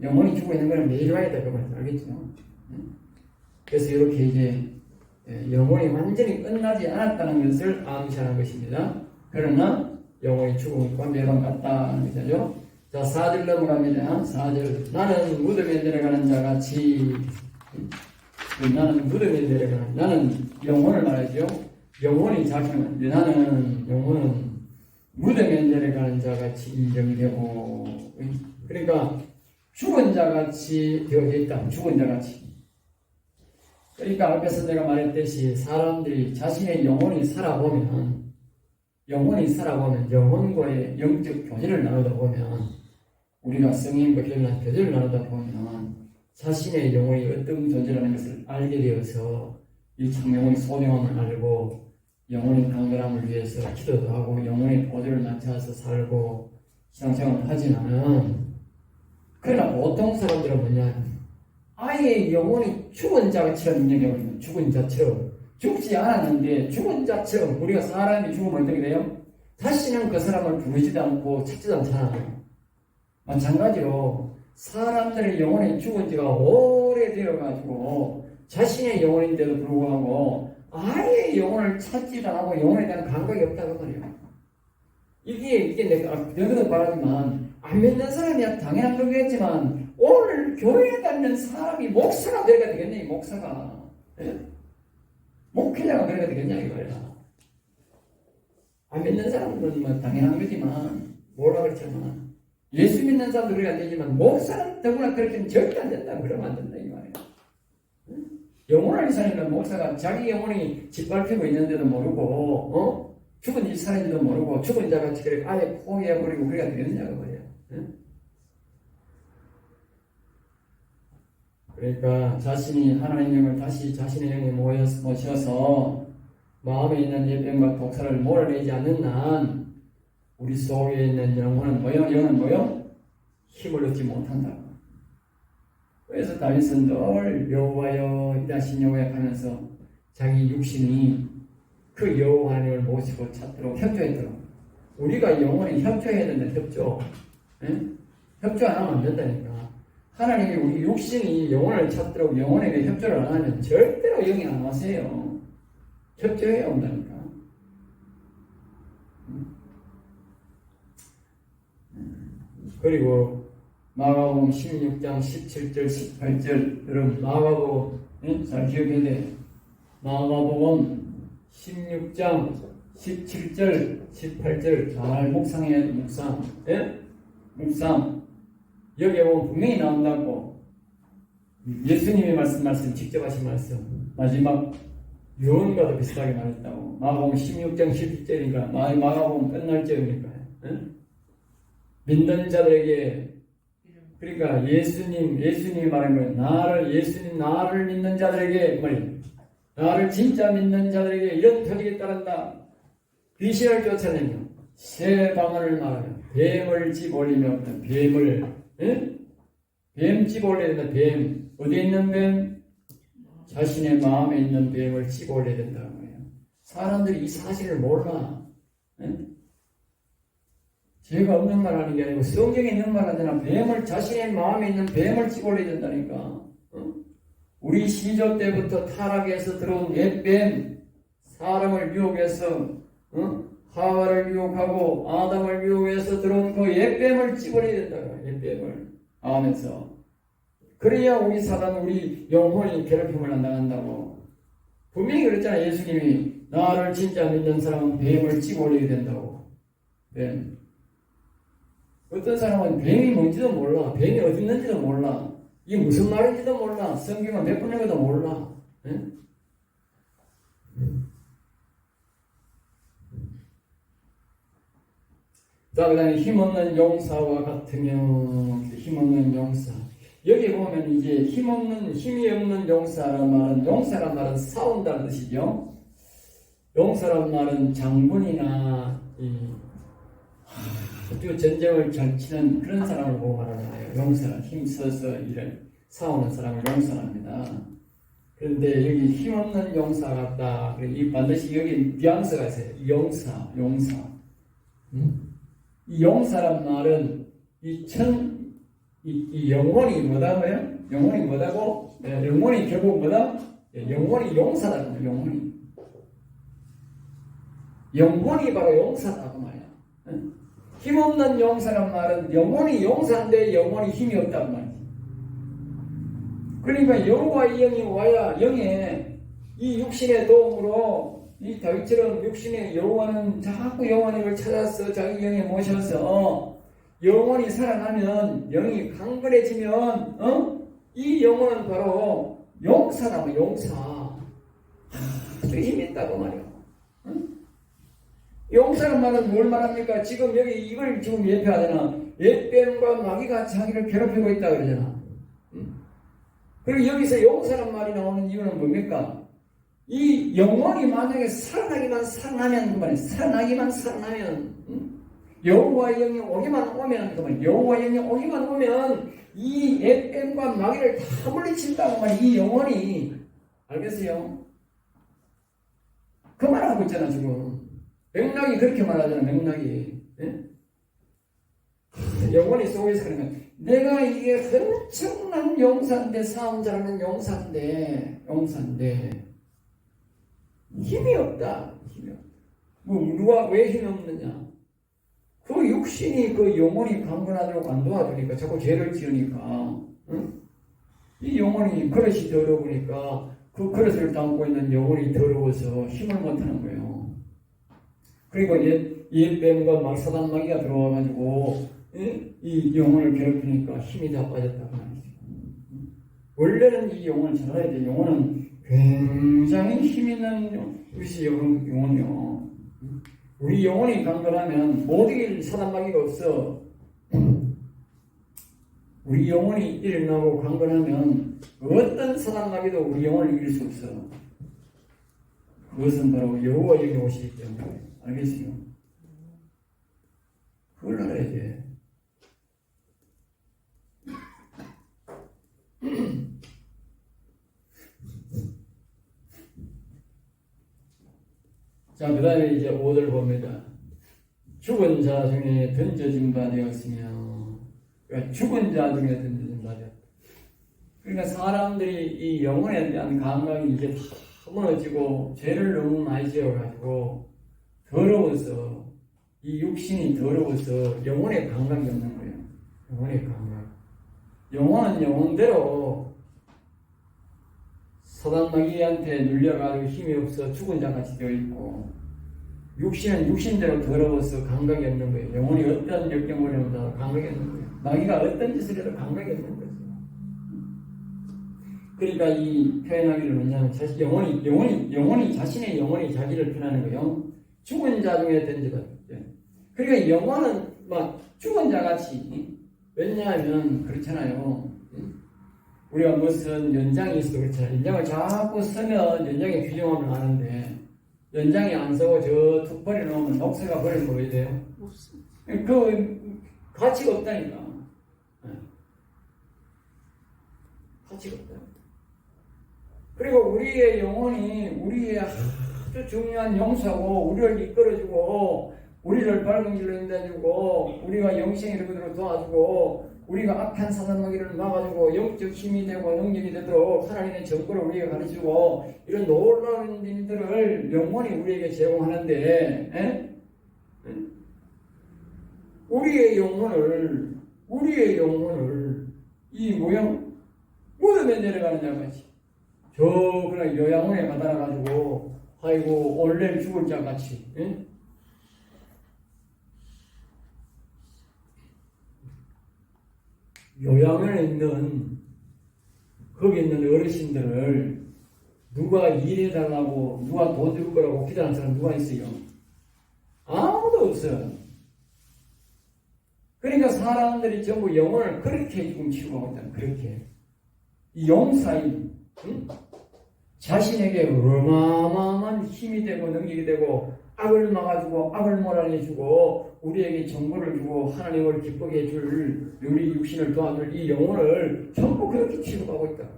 영혼이 죽어 있는 거는 매일 와야 되고 말이죠. 알겠죠? 그래서 이렇게 이제 영혼이 완전히 끝나지 않았다는 것을 암시하는 것입니다. 그러나 영혼이 죽음과 매번 같다는 거죠. 자, 4절 넘어갑니다. 4절. 나는 무덤에 내려가는 자같이. 나는 무덤에 내려가는, 나는 영혼을 말하죠. 영혼이 작으면, 나는 영혼은 무덤에 내려가는 자같이 인정되고. 그러니까 죽은 자같이 되어져 있다. 죽은 자같이. 그러니까 앞에서 내가 말했듯이 사람들이 자신의 영혼이 살아보면 영혼과의 영적 교제를 나누다 보면 우리가 성인과 교제를 나누다 보면 자신의 영혼이 어떤 존재라는 것을 알게 되어서 이 참 영혼의 소중함을 알고 영혼의 강건함을 위해서 기도도 하고 영혼의 보조를 낮춰서 살고 신앙생활을 하지만은 그러나 보통 사람들은 뭐냐 아예 영혼이 죽은 자처럼 인정해버리면 죽은 자처럼 죽지 않았는데 죽은 자처럼 우리가 사람이 죽으면 어떻게 돼요? 다시는 그 사람을 부르지도 않고 찾지도 않잖아요. 마찬가지로 사람들의 영혼이 죽은 지가 오래되어가지고 자신의 영혼인데도 불구하고 아예 영혼을 찾지도 않고 영혼에 대한 감각이 없다고 말이에요. 이게 내가 여기도 말하지만 안 믿는 사람이야 당연한 거겠지만 오늘 교회에 다니는 사람이 목사가 되어야 되겠냐 이 목사가. 예? 목회자가 되어야 되겠냐 이거야. 안 믿는 사람은 뭐 당연한 거지만 뭐라 그랬지만 예수 믿는 사람도 그렇게 안 되지만 목사는 더구나 그렇게는 절대 안 된다. 그러면 안 된다 이 말이야. 영혼을 살리는 목사가 자기 영혼이 짓밟히고 있는데도 모르고 죽은 이 살인지도 모르고 죽은 자같이 그렇게 아예 포기해버리고 그래야 되겠냐고 말이야. 그러니까 자신이 하나님 영을 다시 자신의 영에 모셔서 마음에 있는 예병과 독사를 몰아내지 않는 한 우리 속에 있는 영혼은 영은 뭐요? 힘을 얻지 못한다. 그래서 다윗은 늘 여호와여 일하신 여호와여 하면서 자기 육신이 그 여호와 하나님을 모시고 찾도록 협조했도록. 우리가 영혼이 협조해야 된다. 협조. 예? 협조 안 하면 안 된다니까. 하나님이 우리 육신이 영혼을 찾도록 영혼에게 협조를 안 하면 절대로 영이 안 와세요. 협조해야 온다니까. 그리고 마가복음 16장 17절 18절 여러분 마가복음 잘 기억해야 돼. 마가복음 16장 17절 18절 잘 묵상해야 돼. 묵상. 예? 묵상. 여기에 보면 분명히 나온다고. 예수님의 말씀 직접 하신 말씀 마지막 유언과도 비슷하게 말했다고. 마가복음 16장 17절이니까 마가복음 끝날 절이니까. 예? 믿는 자들에게 그러니까 예수님이 말한 거예요. 나를 믿는 자들에게 그 말이에요. 나를 진짜 믿는 자들에게 이런 터득이 따른다. 귀신을 쫓아내며 새 방언을 말하며 뱀을 집어올리며 어떤 뱀을 뱀 집어올려야 된다. 뱀 어디에 있는 뱀? 자신의 마음에 있는 뱀을 집어올려야 된다는 거예요. 사람들이 이 사실을 몰라. 죄가 없는 말 하는 게 아니고 성경에 있는 말 하잖아. 뱀을 자신의 마음에 있는 뱀을 집어올려야 된다니까. 우리 시조 때부터 타락해서 들어온 옛뱀 사람을 유혹해서 하와를 유혹하고 아담을 유혹해서 들어온 그 옛뱀을 집어올려야 된다. 옛뱀을 마음에서. 그래야 우리 사단 우리 영혼이 괴롭힘을 안 당한다고. 분명히 그랬잖아. 예수님이 나를 진짜 믿는 사람은 뱀을 집어올려야 된다고. 뱀. 어떤 사람은 뱀이 뭔지도 몰라. 뱀이 어디 있는지도 몰라. 이게 무슨 말인지도 몰라. 성경을 몇 번 읽어도 몰라. 예? 자, 그 다음에 힘없는 용사와 같으며, 힘없는 용사. 여기 보면 이제 힘이 없는 용사란 말은 싸운다는 뜻이죠. 용사란 말은 장군이나, 또 전쟁을 잘 치는 그런 사람을 보고 말하잖아요. 용사는 힘써서 일을 싸우는 사람을 용사랍니다. 그런데 여기 힘없는 용사 같다. 이 반드시 여기 뉘앙스가 있어요. 용사. 이 용사란 말은 이 영혼이 뭐다고요? 영혼이 뭐다고? 영혼이 결국 뭐다? 영혼이 용사다. 영혼이 바로 용사다 그 말이야. 힘없는 용사란 말은 영혼이 용사인데 영혼이 힘이 없단 말이지. 그러니까 여호와의 영이 와야 영에 이 육신의 도움으로 이 다윗처럼 육신의 여호와는 자꾸 여호와님을 찾아서 자기 영에 모셔서 영혼이 살아나면 영이 강건해지면 이 영혼은 바로 용사다. 용사. 아주 힘이 있다고 말이야. 용사란 말은 뭘 말합니까? 지금 여기 이걸 지금 예표하잖아. 옛뱀과 마귀가 자기를 괴롭히고 있다 그러잖아. 그리고 여기서 용사란 말이 나오는 이유는 뭡니까? 이 영혼이 만약에 살아나기만 살아나면 그 말이야. 살아나면 여호와의 영이 오기만 오면 그 말이야. 여호와의 영이 오기만 오면 이 옛뱀과 마귀를 다 물리친다고 말이야. 이 영혼이. 알겠어요? 그 말하고 있잖아 지금. 맥락이 그렇게 말하잖아. 맥락이. 예? 영혼이 속에서 그러면 내가 이게 엄청난 용사인데, 싸움 잘하는 용사인데 힘이 없다. 힘이 없다. 뭐 누가 왜 힘이 없느냐? 그 육신이 그 영혼이 강건하도록 안 도와주니까, 자꾸 죄를 지으니까, 응? 이 영혼이 그릇이 더러우니까 그 그릇을 담고 있는 영혼이 더러워서 힘을 못하는 거예요. 그리고 옛뱀과 막 사단 마귀가 들어와가지고 이 영혼을 괴롭히니까 힘이 다 빠졌다고 말이죠. 원래는 이 영혼을 잘 알아야 돼. 영혼은 굉장히 힘 있는 우리 영혼이요. 우리 영혼이 강건하면 못 이길 사단 마귀가 없어. 우리 영혼이 일어나고 강건하면 어떤 사단 마귀도 우리 영혼을 이길 수 없어. 그것은 바로 여호와의 오시기 때문에. 알겠어요? 그걸 알아야 돼. 자, 그 다음에 이제 5절 봅니다. 죽은 자 중에 던져진 바 되었으며, 그러니까 죽은 자 중에 던져진 바 되었다. 그러니까 사람들이 이 영혼에 대한 감각이 이제 다 무너지고 죄를 너무 많이 지어가지고 더러워서, 이 육신이 더러워서 영혼의 감각이 없는 거예요. 영혼의 감각. 영혼은 영혼대로 사단 마귀한테 눌려가지고 힘이 없어 죽은 자같이 되어 있고, 육신은 육신대로 더러워서 감각이 없는 거예요. 영혼이 어떤 역경을 해도 감각이 없는 거예요. 마귀가 어떤 짓을 해도 감각이 없는 거죠. 그러니까 이 표현하기를 뭐냐면, 영혼이 자신의 영혼이 자기를 표현하는 거예요. 죽은 자 중에 던져다. 그러니까 영혼은 막 죽은 자같이, 왜냐하면 그렇잖아요. 우리가 무슨 연장이 있어도 그렇잖아요. 연장을 자꾸 쓰면 연장의 규정을 아는데, 연장이 안 쓰고 저 툭 버려놓으면 녹색가 버리면 뭐 해야 돼요? 그 가치가 없다니까. 가치가 없다. 그리고 우리의 영혼이 우리의 아주 중요한 용사고, 우리를 이끌어주고, 우리를 밝은 길로 인도해주고, 우리가 영생이 되도록 도와주고, 우리가 악한 사단 마귀를 막아주고 영적 힘이 되고 능력이 되도록 하나님의 정보를 우리에게 가르치고, 이런 놀라운 일들을 영혼이 우리에게 제공하는데, 우리의 영혼을 이 모양 무덤에 내려가는 자같이, 그냥 요양원에 가다가지고 아이고 오늘 내일 죽을 자같이, 요양원에 있는, 거기 있는 어르신들을 누가 일해달라고, 누가 돈 줄 거라고 기다리는 사람 누가 있어요? 아무도 없어요. 그러니까 사람들이 전부 영혼을 그렇게 지금 치료하고 있다. 그렇게 이 용사인, 자신에게 어마어마한 힘이 되고 능력이 되고, 악을 막아주고 악을 몰아내주고 우리에게 정보를 주고 하나님을 기쁘게 해줄, 우리 육신을 도와줄 이 영혼을 전부 그렇게 취급하고 있다.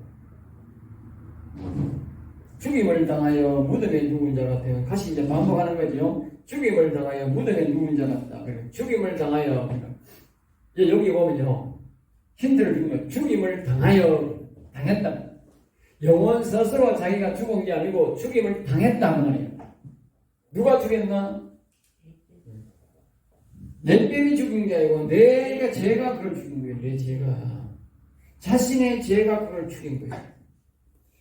죽임을 당하여 무덤에 누운 자 같아요. 다시 이제 반복하는 거죠. 죽임을 당하여 무덤에 누운 자 같다. 죽임을 당하여, 이제 여기 보면요, 힌트를 준 거예요. 죽임을 당하여, 당했다. 영혼 스스로 자기가 죽은 게 아니고 죽임을 당했다 그 말이에요. 누가 죽였나? 내 뱀이 죽인 게 아니고 제가 그걸 죽인 거예요. 내 죄가, 자신의 죄가 그걸 죽인 거예요.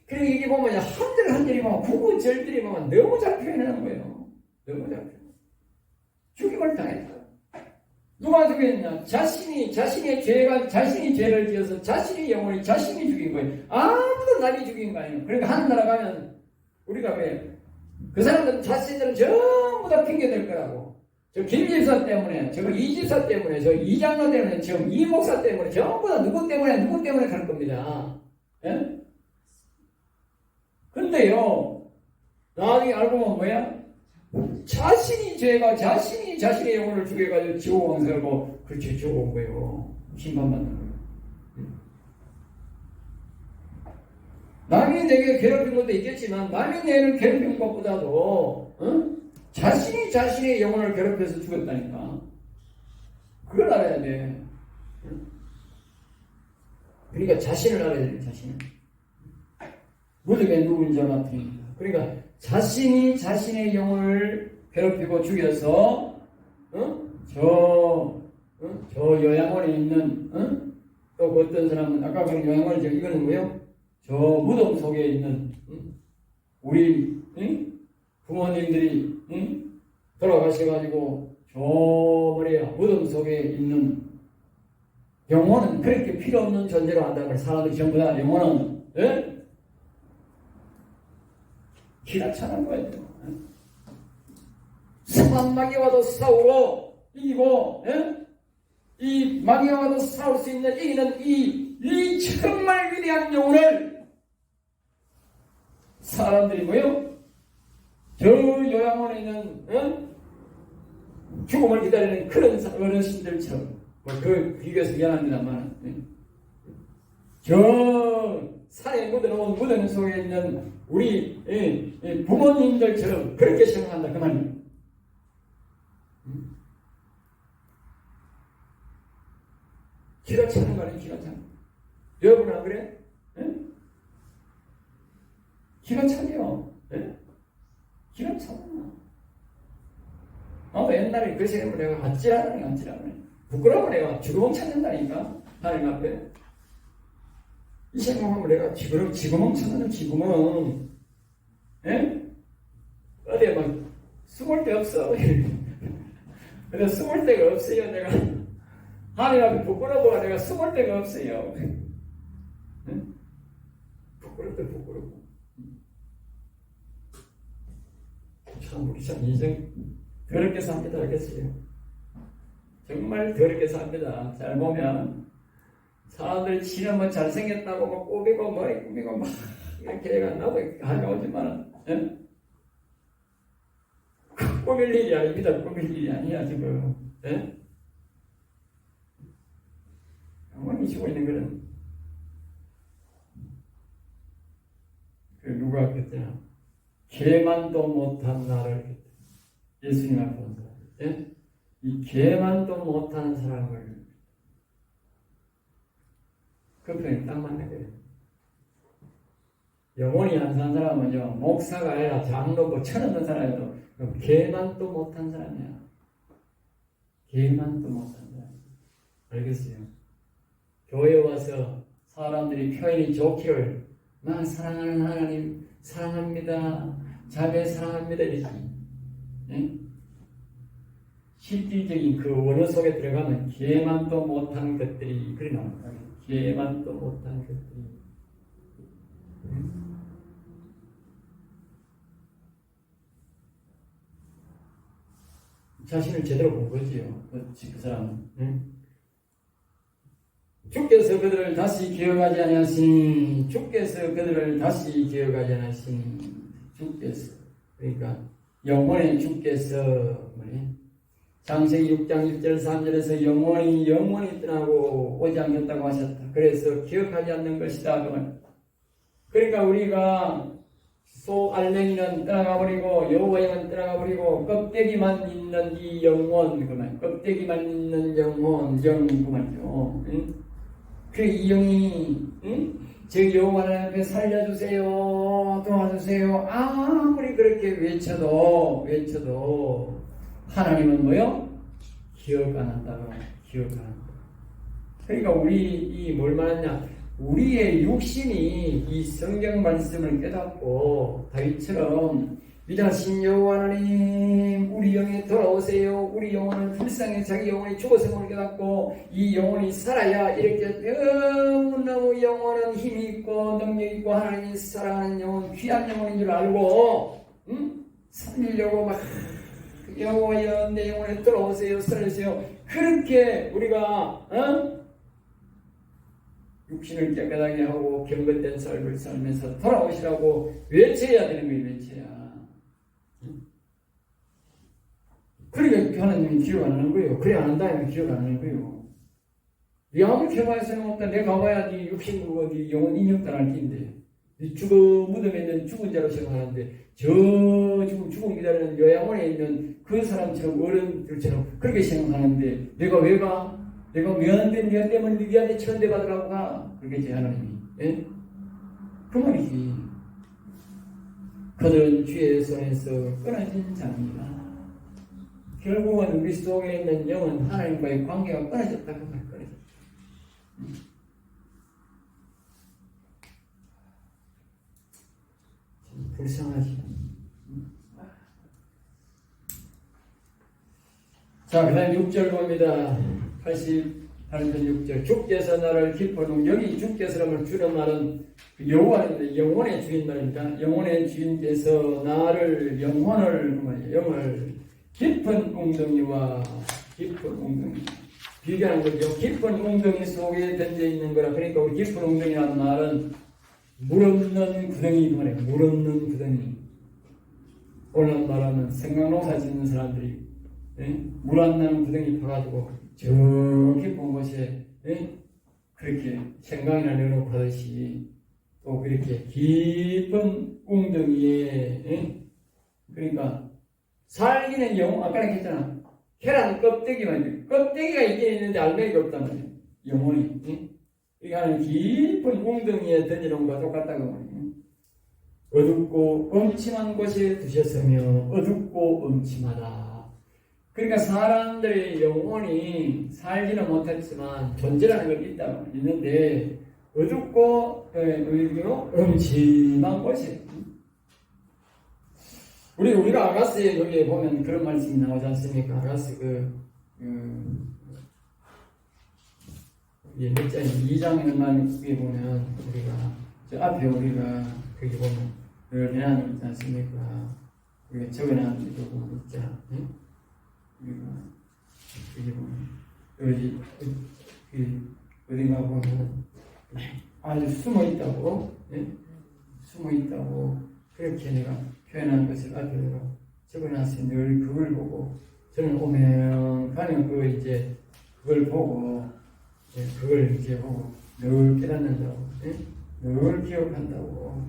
그리고 이게 보면 한절한절이 보면 구구절들이 보면 너무 잘 표현하는 거예요. 너무 잘 표현. 죽임을 당했다. 누가 죽였냐? 자신이 죄를 지어서 자신의 영혼이 자신이 죽인 거예요. 아무도 남이 죽인 거 아니에요. 그러니까 하늘나라 가면 우리가 왜 그 사람들은 자신들은 전부 다 핑계댈 거라고. 저 김집사 때문에, 저 이집사 때문에, 저 이장로 때문에, 저 이목사 때문에, 전부 다 누구 때문에 갈 겁니다. 예? 근데요, 나중에 알고 보면 뭐야? 자신이 자신의 영혼을 죽여가지고 지옥 왕사하고 그렇게 죽어온 거예요. 심판받는 거예요. 남이 내게 괴롭힌 것도 있겠지만, 남이 내를 괴롭힌 것보다도 자신이 자신의 영혼을 괴롭혀서 죽었다니까. 그걸 알아야 돼. 그러니까 자신을 알아야 돼요. 자신을. 무덤에 누운 자 같으니까. 그러니까 자신이 자신의 영혼을 괴롭히고 죽여서 저 요양원에 있는 또 어떤 사람은 아까 그 요양원이죠. 이거는 뭐요? 저 무덤 속에 있는 우리 부모님들이 돌아가셔가지고 저 무덤 속에 있는 영혼은 그렇게 필요 없는 존재로 한다고 사람들이 전부 다 영혼은 기가 차는 거예요. 선한 마귀와도 싸우고 이기고 이 마귀와도 싸울 수 있는 이기는 이 정말 위대한 영혼을 사람들이 뭐요? 저 요양원에 있는 죽음을 기다리는 그런 어르신들처럼 그 비교해서 미안합니다만 저 산에 묻어놓은 무덤 속에 있는 우리 부모님들처럼 그렇게 생각한다 그 말이에요. 기가 차는 거 아니에요? 기가 차는 거. 여러분 안 그래? 기가 차네요. 기가 차나. 옛날에 그 생각을 내가 아찔하네. 부끄러워 내가 죽어멍 찾는다니까 하나님 앞에. 이 생각하면 내가 지구멍 찾는 지구멍. 어디에 막 숨을 데 없어. 근데 숨을 데가 없어요. 내가 하나님 앞에 부끄러워. 내가 숨을 데가 없어요. 부끄럽고. 참 우리 참 인생 더럽게 삽니다. 알겠어요? 정말 더럽게 삽니다. 잘 보면 사람들 지는 뭐 잘생겼다고 막 꾸미고 머리 꾸미고 막 이렇게 해가 나도 가까우지만 꾸밀 일이 아닙니다. 꾸밀 일이 아니야 지금. 영원히 지고 있는 거는 누가 그랬잖아. 개만도 못한 나를 예수님 앞에 온 사람. 이 개만도 못하는 사람을 그 표현이 딱 맞는 거예요. 영원히 안 사는 사람은요, 목사가 아니라 장로고 천없는 사람이도 개만도 못한 사람이야. 개만도 못한 사람. 알겠어요? 교회 와서 사람들이 표현이 좋기를 나 사랑하는 하나님 사랑합니다. 자매 사랑합니다. 이러지. 실질적인 그 원어 속에 들어가면 개만도 못한 것들이 그리 나옵니다. 개만도 못한 것들이. 자신을 제대로 본 거지요. 그 사람은. 주께서 그들을 다시 기억하지 않았으니 주께서 그러니까 영원히 주께서 창세기 6장 1절 3절에서 영원히 떠나고 오지 않겠다고 하셨다. 그래서 기억하지 않는 것이다. 그러니까 우리가 알맹이는 떠나가버리고 여호와는 떠나가버리고 껍데기만 있는 이 영혼 껍데기만 있는 영혼 그 말이죠. 그 이 영이 저 여호와 앞에 살려주세요 도와주세요 아무리 그렇게 외쳐도 하나님은 뭐요? 기억 안 한다고. 그러니까 우리 뭘 말하냐? 우리의 육신이 이 성경 말씀을 깨닫고 다윗처럼 위대하신 여호와 하나님 우리 영에 돌아오세요. 우리 영혼은 불쌍해 자기 영혼이 죽었음을 깨닫고 이 영혼이 살아야 이렇게 너무너무 영혼은 힘이 있고 능력이 있고 하나님이 사랑하는 영혼 귀한 영혼인 줄 알고 살리려고 막 여호와여 내 영혼에 돌아오세요 살려주세요. 그렇게 우리가 육신을 깨끗하게 하고 경건된 삶을 살면서 돌아오시라고 외쳐야 되는 거예요. 외쳐야. 그러니까 하나님이 기억 안 하는 거예요. 그래 안 한다면 기억 안 하는 거예요. 네 아무리 경화해서는 없다. 내가 가봐야 네 육신 그거 네 영혼 인력단할 텐데 네 무덤에 있는 죽은 자로 생각하는데 저 지금 죽음 기다리는 요양원에 있는 그 사람처럼 어른들처럼 그렇게 생각하는데 내가 왜 가? 내가 미안한데 니 때문에 니한테 천대 받으라고 가. 그러겠지 하나님이. 예? 그 말이지. 그들은 주의 손에서 끊어진 자입니다. 결국은 우리 속에 있는 영은 하나님과의 관계가 끊어졌다고 할 거예요. 불쌍하지. 자, 그 다음 6절 봅니다. 88편 6절. 주께서 나를 기뻐하는, 여기 주께서라면 주는 말은 여호와인데 영혼의 주인 말입니다. 영혼의 주인께서 나를, 영을 깊은 웅덩이와 깊은 웅덩이 비교하는 거죠. 깊은 웅덩이 속에 던져 있는 거라. 그러니까 우리 깊은 웅덩이라는 말은 물 없는 구덩이 말이에요. 물 없는 구덩이. 오늘 말하면 생강농사 짓는 사람들이 물 안 나는 구덩이 파가지고 저 깊은 곳에 그렇게 생강이나 넣어놓고 하듯이 또 그렇게 깊은 웅덩이에 그러니까 살기는 영혼, 아까 했잖아. 계란 껍데기만, 껍데기가 있긴 있는데 알맹이가 없단 말이야. 영혼이. 이게 하는 깊은 웅덩이에 던져놓은 것과 똑같다고 말이야. 어둡고 음침한 곳에 두셨으며, 어둡고 음침하다. 그러니까 사람들의 영혼이 살지는 못했지만 존재라는 걸 있는데, 어둡고, 음침한 곳에. 우리가 아가스에 여기에 보면 그런 말씀이 나오지 않습니까? 아가스 몇 장, 2장만 위에 보면 우리가, 저 앞에 우리가 거기 보면 늘 해놨는 있지 않습니까? 우리가 적어놨는 게 보면 있잖아. 우리가 여기 보면, 어딘가 보면 아주 숨어 있다고, 숨어 있다고, 그렇게 내가 표현한 것을 앞으로 적어놨으니 늘 그걸 보고 저는 오면 가면 그걸 보고 그걸 이제 보고 늘 깨닫는다고 늘 기억한다고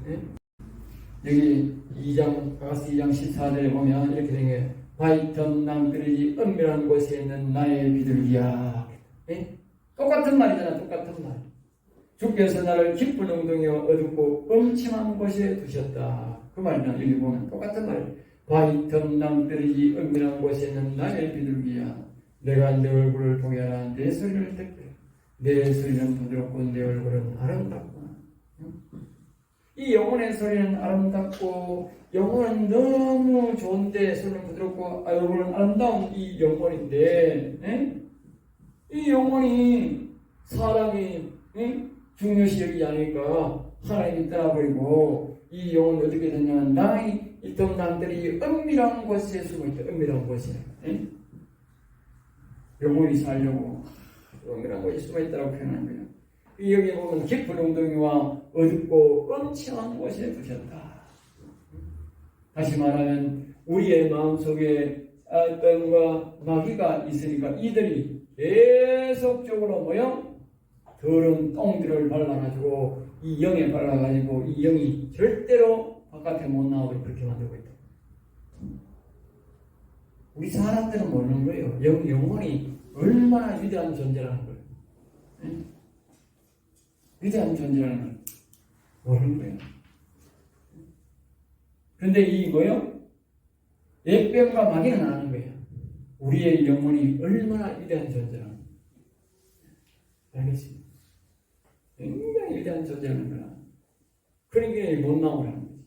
여기 2장 아가스 2장 14절에 보면 이렇게 된 게 바위틈 낭떠러지 은밀한 곳에 있는 나의 비둘기야 똑같은 말이잖아. 똑같은 말. 주께서 나를 깊은 웅덩이와 어둡고 음침한 곳에 두셨다. 그 말이나 여기 보면 똑같은 말. 바위틈 낭떠러지 은밀한 곳에 있는 나의 비둘기야. 내가 내 얼굴을 보게 하라. 내 소리를 듣게. 내 소리는 부드럽고 내 얼굴은 아름답구나. 이 영혼의 소리는 아름답고 영혼은 너무 좋은데 소리는 부드럽고 얼굴은 아름다운 이 영혼인데 이 영혼이 사람이 중요시 여기지 않으니까 하나님이 떠나버리고 이 영혼이 어떻게 됐냐면 나의 있던 남들이 은밀한 곳에 숨어있다. 은밀한 곳에 영혼이 살려고 은밀한 곳에 숨어있다고 표현하는 거예요. 여기 보면 깊은 웅덩이와 어둡고 음침한 곳에 두셨다. 다시 말하면 우리의 마음속에 똥과 마귀가 있으니까 이들이 계속적으로 더러운 똥들을 발라가지고 이 영에 발라가지고 이 영이 절대로 바깥에 못 나오도록 그렇게 만들고 있다. 우리 사람들은 모르는 거예요. 영혼이 얼마나 위대한 존재라는 걸. 위대한 존재라는 걸 모르는 거예요. 그런데 이 액병과 마귀는 아는 거예요. 우리의 영혼이 얼마나 위대한 존재라는 걸. 알겠습니다. 굉장히 위대한 존재라는 거야. 그러니까 못 나오라는 거지.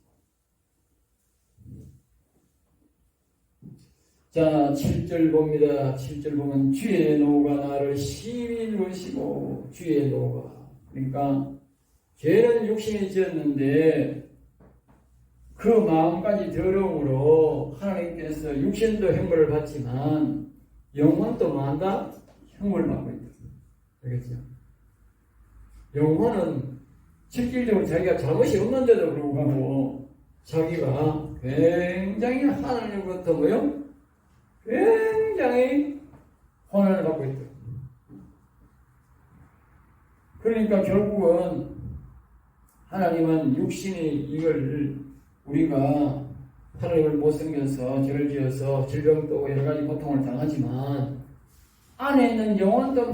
자, 7절 봅니다. 7절 보면 주의 노가 나를 심히 누르시고 주의 노가 그러니까 죄는 육신이 지었는데 그 마음까지 더러움으로 하나님께서 육신도 형벌을 받지만 영혼도 뭐한다? 형벌을 받고 있다. 알겠죠? 영혼은 실질적으로 자기가 잘못이 없는데도 불구하고 자기가 굉장히 하나님으로부터 굉장히 혼란을 받고 있다. 그러니까 결국은 하나님은 육신이 이걸 우리가 하나님을 못 섬겨서 죄를 지어서 질병도 여러 가지 고통을 당하지만 안에 있는 영혼도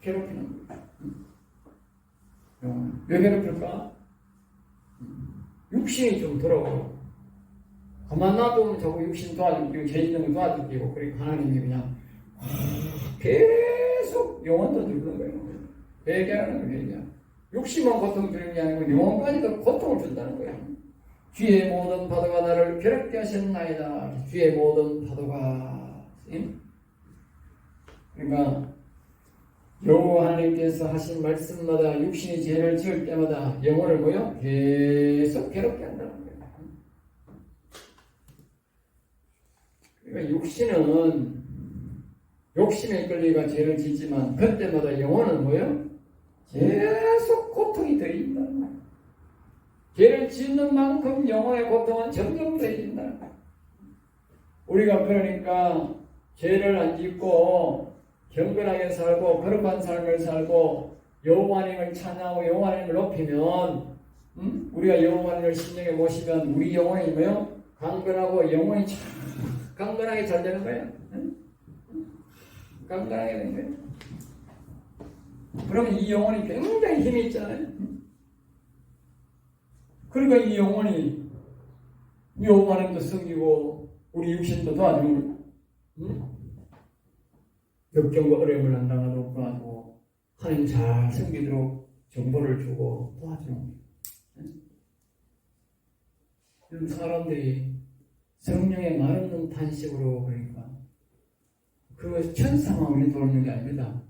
괴롭히는 거예요. 왜 괴롭힐까? 육신이 좀 더러워. 가만 놔두면 자꾸 육신 도와주고 죄짓는 거 도와주고 그러니까 하나님이 그냥 계속 영혼도 주는 거예요. 회개하는 거예요. 회개. 육신만 고통 주는 게 아니고 영혼까지도 고통을 준다는 거예요. 주의 모든 파도가 나를 괴롭게 하셨나이다. 주의 모든 파도가. 그러니까 여호와 하나님께서 하신 말씀마다 육신이 죄를 지을 때마다 영혼을 뭐요? 계속 괴롭게 한다는 거예요. 그러니까 육신은 욕심에 끌리가 죄를 짓지만 그때마다 영혼은 뭐요? 계속 고통이 더해진다는 거예요. 죄를 짓는 만큼 영혼의 고통은 점점 더해진다는 거예요. 우리가 그러니까 죄를 안 짓고 경건하게 살고 거룩한 삶을 살고 여호와님을 찬양하고 여호와님을 높이면 우리가 여호와님을 심령에 모시면 우리 영혼이 뭐요? 강건하고 영혼이 참 강건하게 잘 되는 거예요. 강건하게 되는 거예요. 그러면 이 영혼이 굉장히 힘이 있잖아요. 그러니까 이 영혼이 여호와님도 섬기고 우리 육신도 도와주는 거예요. 역경과 어려움을 안 당하도록 도와주고 하나님 잘 섬기도록 정보를 주고 도와주는 거예요. 이런 사람들이 성령의 말없는 탄식으로 그러니까 그 천사만 우리 도우는 게 아닙니다.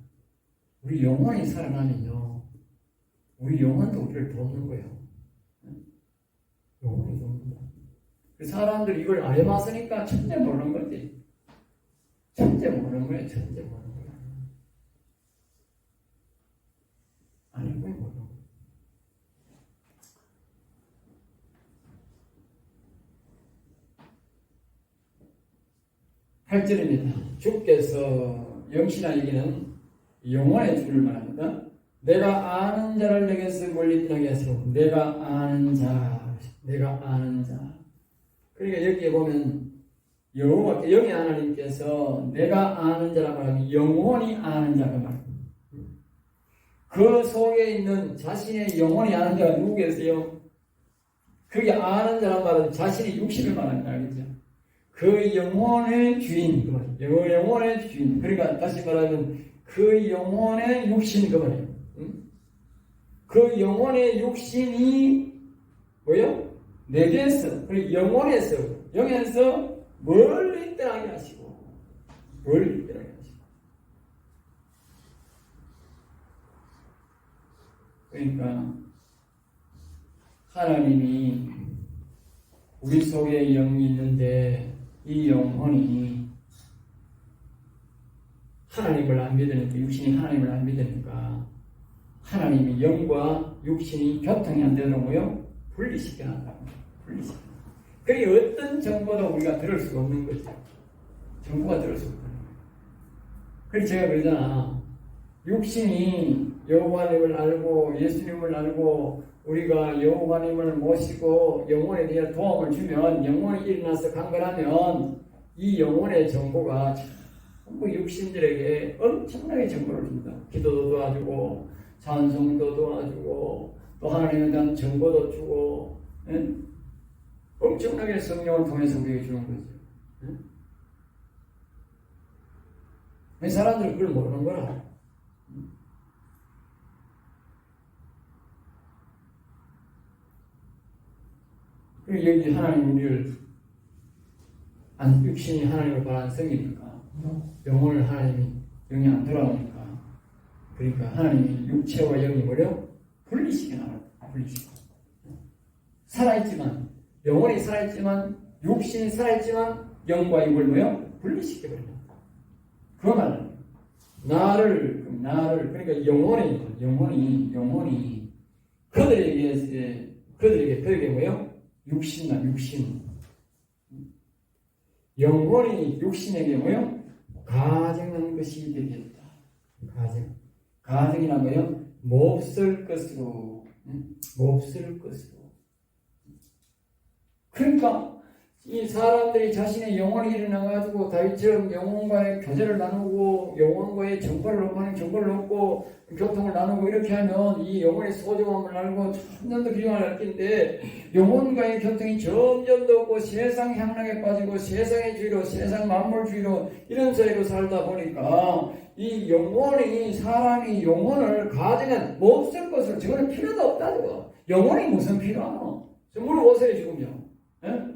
우리 영혼이 살아나면요 우리 영혼도 우리를 돕는 거예요. 영혼이 돕는다. 그 사람들이 이걸 알아봤으니까 천재 모르는 거지. 천재 모르는 거예요. 천재 모르는 거예요. 아니 왜 모르는 거예요. 8절입니다. 주께서 영신하에게는 영원의 주를 말합니다. 내가 아는 자를 내게서 멀리 떠나게 하시고 내가 아는 자, 내가 아는 자. 그러니까 여기에 보면 여호와 영의 하나님께서 내가 아는 자라 말하면 영원히 아는 자가 말합니다. 그 속에 있는 자신의 영원히 아는 자가 누구겠어요? 그게 아는 자란 말은 자신의 육신을 말하는 거죠. 그 영혼의 주인, 그 말이에요. 영혼의 주인. 그러니까 다시 말하면 그 영혼의 육신, 그 말이에요. 그 영혼의 육신이 뭐요? 내게서, 그리고 영혼에서, 영에서 멀리 떠나게 하시고, 멀리 떠나게 하시고. 그러니까 하나님이 우리 속에 영이 있는데 이 영혼이 하나님을 안 믿으니까 육신이 하나님을 안 믿으니까 하나님이 영과 육신이 교통이 안 되는 거요 분리시켜 놨다. 분리시켜. 그게 어떤 정보도 우리가 들을 수가 없는 거죠. 정보가 들을 수가 없는 거예요. 그래서 제가 그러잖아. 육신이 여호와님을 알고 예수님을 알고 우리가 여호와님을 모시고 영혼에 대한 도움을 주면 영혼이 일어나서 강건하면 이 영혼의 정보가 전부 육신들에게 엄청나게 정보를 준다. 기도도 도와주고 찬송도 도와주고 또 하나님에 대한 정보도 주고 엄청나게 성령을 통해서 우리에게 주는 거죠. 이 사람들은 그걸 모르는 거라. 그리고 여기 하나님 우리를 육신이 하나님을 바라는 성이니까 영혼을 하나님이 영이 안 돌아오니까 그러니까 하나님이 육체와 영이 뭐려? 분리시켜 나가다. 분리시켜. 살아있지만 영혼이 살아있지만 육신이 살아있지만 영과 육을 뭐요? 분리시켜 버린다. 그 말은 나를 그러니까 영혼이 그들에게 뭐요? 육신 영혼이 육신에게 뭐요? 가증한 것이 되겠다. 가증이란 뭐요? 몹쓸 것으로. 그러니까 이 사람들이 자신의 영혼이 일어나가지고 다윗처럼 영혼과의 교제를 나누고 영혼과의 정보를 얻고 교통을 나누고 이렇게 하면 이 영혼의 소중함을 알고 점점 더 귀중함을 느끼는데 영혼과의 교통이 점점 더 없고 세상 향락에 빠지고 세상의 주의로 세상 만물주의로 이런 사회로 살다 보니까 이 영혼이 사람이 영혼을 가지면 몹쓸 것으로 저거는 필요도 없다고. 영혼이 무슨 필요하노? 물어보세요 지금요. 예?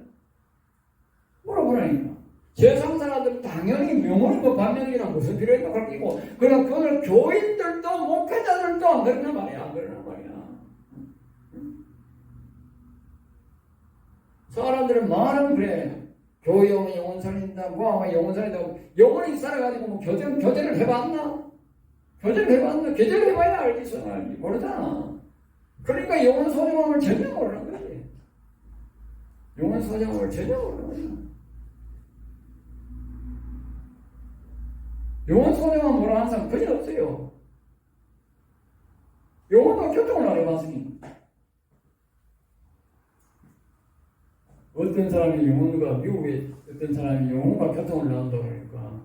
물어보라니까. 세상 사람들은 당연히 영혼이 뭐 반면이나 무슨 필요했나 그러고 그러나 그걸 교인들도 목회자들도 안 그러나 말이야. 안 그러나 말이야. 사람들은 말은 그래. 교회 오면 영혼 살린다. 뭐하면 영혼 살린다. 영혼이 살아가지고 뭐 교제를 해봤나? 교제를 해봐야 알지. 모르잖아. 그러니까 영혼 소중함을 전혀 모르는 거지. 영혼 소중함을 전혀 모르는 거지. 영혼 소중함 모르는 한 사람 거의 없어요. 영혼과 교통을 안 해봤으니. 어떤 사람이 영혼과 미국에 어떤 사람이 영혼과 교통을 나눈다고 그러니까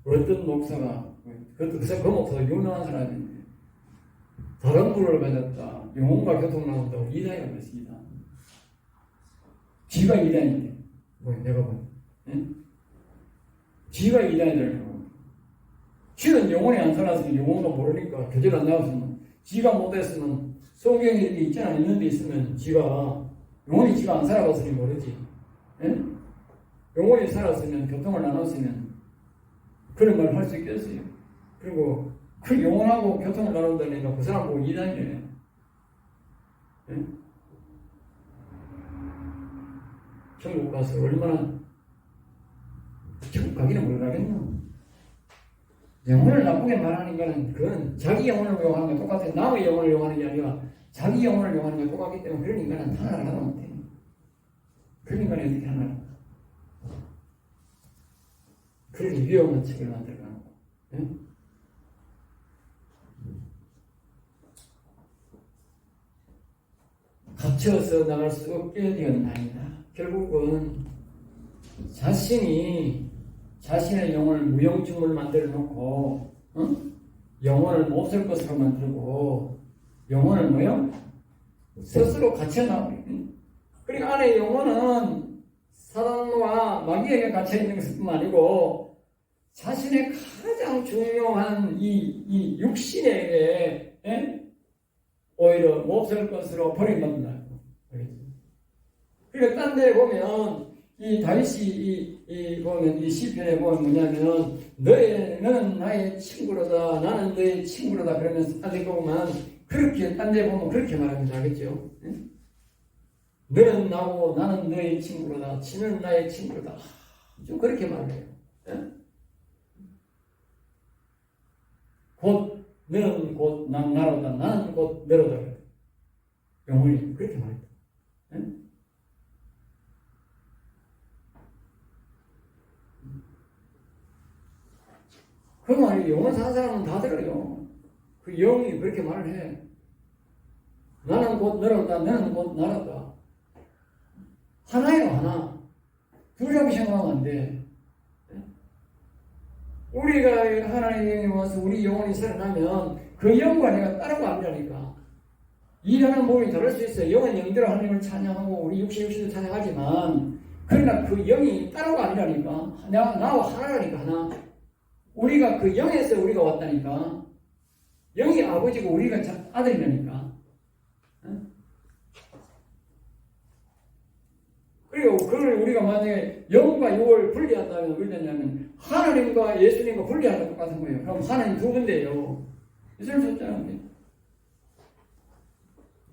어떤 목사가 그 목사가 유명한 사람인데 다른 부를 가졌다. 영혼과 교통을 나눈다고 이단이라고 그랬어. 이단. 지가 이단인데 뭐 내가 보니 지가 이단이더라고. 지는 영혼이 안 살았으니 영혼도 모르니까 교제를 안 나왔으면 지가 못했으면 성경에 이렇게 있잖아. 있는 데 있으면 지가 영혼이 지가 안 살아봤으니 모르지. 예? 영혼이 살았으면 교통을 나눴으면 그런 말을 할 수 있겠어요. 그리고 그 영혼하고 교통을 나눈다니까 그 사람 보고 이단이래. 예? 천국 가서 얼마나 천국 가기는 뭘 가겠노? 영혼을 나쁘게 말하는 거는 그건 자기 영혼을 용하는 거 똑같아. 남의 영혼을 용하는 게 아니라 자기 영혼을 용하는 거 똑같기 때문에 그런 인간은 하나를 하다 못해. 그런 인간이 어떻게 하나? 그렇게 위험한 책을 만들어가는 거. 예? 갇혀서 나갈 수 없게 되었나이다. 결국은 자신의 영혼을 무용증을 만들어 놓고 영혼을 못쓸 것으로 만들고 영혼을 뭐요? 스스로 갇혀나오고 그러니까 안에 영혼은 사단과 마귀에게 갇혀있는 것뿐만 아니고 자신의 가장 중요한 이 육신에게 오히려 못쓸 것으로 버림받는다. 그러니까 딴 데 보면 이 다윗이 보면 이 시편에 보면 뭐냐면 너는 나의 친구로다 나는 너의 친구로다 그러면서 딴 데 보면 그렇게 딴 데 보면 그렇게 말합니다. 알겠죠? 너는 나고 나는 너의 친구로다 지는 나의 친구로다 좀 그렇게 말해요. 곧 너는 곧 나로다 나는 곧 너로다 영혼이 그렇게 말했다. 그 말이 영혼 사는 사람은 다 들어요. 그 영이 그렇게 말을 해. 나는 곧 너로다 너는 곧 나로다 하나예요. 하나. 둘이라고 생각하면 안 돼. 우리가 하나님의 영이 와서 우리 영혼이 살아나면 그 영과 내가 따라고 아니라니까. 일하는 몸이 다를 수 있어요. 영은 영대로 하나님을 찬양하고 우리 육신도 찬양하지만 그러나 그 영이 따라고 아니라니까. 나와 하나라니까 하나. 우리가 그 영에서 우리가 왔다니까. 영이 아버지고 우리가 아들이라니까. 그리고 그걸 우리가 만약에 영과 육을 분리한다면 어떻게 되냐면 하나님과 예수님과 분리하는 것 똑같은 거예요. 그럼 하나님 두 군데예요. 있을 수 없잖아요.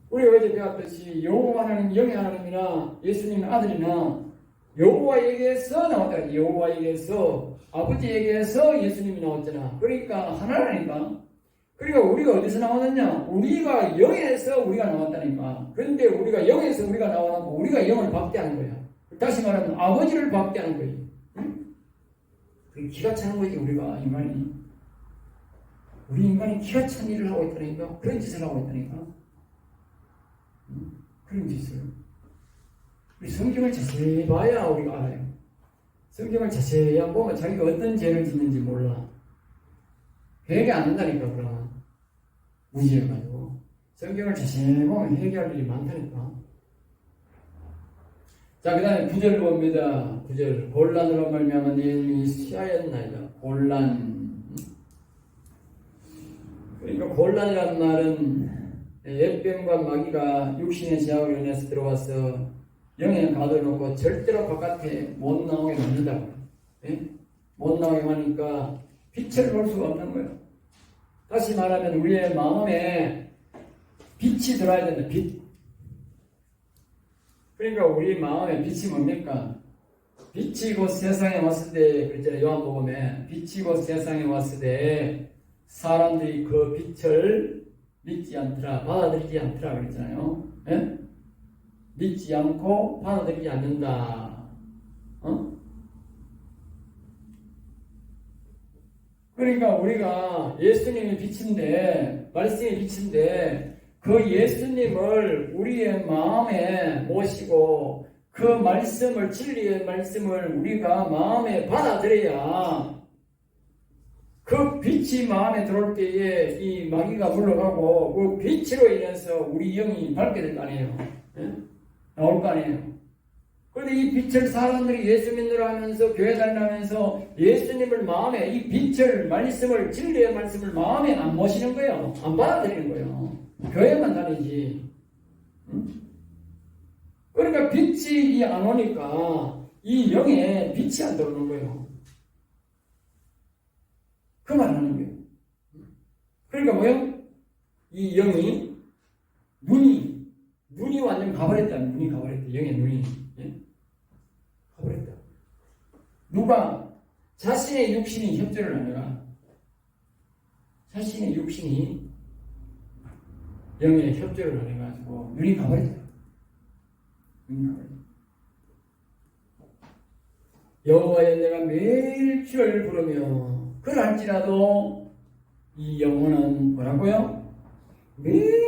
우리가 어제 배웠듯이 여호와 하나님 영의 하나님이나 예수님의 아들이나 여호와에게서 나왔다. 여호와에게서 아버지에게서 예수님이 나왔잖아. 그러니까 하나라니까. 그러니까 우리가 어디서 나왔느냐? 우리가 영에서 우리가 나왔다니까. 그런데 우리가 영에서 우리가 나와놓고 우리가 영을 박대하는 거야. 다시 말하면 아버지를 박대하는 거야. 응? 그게 기가 차는 거지 우리가 인간이. 우리 인간이 기가 찬 일을 하고 있다니까. 그런 짓을 하고 있다니까. 응? 그런 짓을. 우리 성경을 자세히 봐야 우리가 알아요. 성경을 자세히 안 보면 자기가 어떤 죄를 짓는지 몰라. 회개 안 한다니까, 그럼. 무지해가지고. 성경을 자세히 보면 회개할 일이 많다니까. 자, 그 다음에 9절 봅니다. 9절. 곤란으로 말미암아 내 이름이 시하였나이다. 곤란. 그러니까 곤란이란 말은 옛뱀과 마귀가 육신의 제약으로 인해서 들어와서 영에 가둬놓고 절대로 바깥에 못 나오게 만든다고. 예? 못 나오게 하니까 빛을 볼 수가 없는 거예요. 다시 말하면 우리의 마음에 빛이 들어야 된다. 빛. 그러니까 우리 마음에 빛이 뭡니까? 빛이 곧 세상에 왔을 때, 그랬잖아요. 요한복음에 빛이 곧 세상에 왔을 때 사람들이 그 빛을 믿지 않더라, 받아들이지 않더라 그랬잖아요. 예? 믿지 않고 받아들이지 않는다. 그러니까 우리가 예수님이 빛인데, 말씀이 빛인데, 그 예수님을 우리의 마음에 모시고 그 말씀을, 진리의 말씀을 우리가 마음에 받아들여야 그 빛이 마음에 들어올 때에 이 마귀가 물러가고 그 빛으로 인해서 우리 영이 밝게 될 거 아니에요. 예? 나올 거 아니에요. 그런데 이 빛을 사람들이 예수 믿느라 하면서 교회 다니면서 예수님을 마음에, 이 빛을, 말씀을, 진리의 말씀을 마음에 안 모시는 거예요. 안 받아들이는 거예요. 교회만 다니지. 응? 그러니까 빛이 안 오니까 이 영에 빛이 안 들어오는 거예요. 그 말 하는 거예요. 그러니까 뭐예요? 이 영이, 눈이 완전 가버렸다. 눈이 가버렸다. 영의 눈이. 예? 가버렸다. 누가? 자신의 육신이 협조를 안 해가. 자신의 육신이 영에 협조를 안 해가지고 눈이 가버렸다. 눈이 가버렸다. 여호와여 내가 매일 주를 부르며 그럴지라도 이 영혼은 뭐라고요? 매일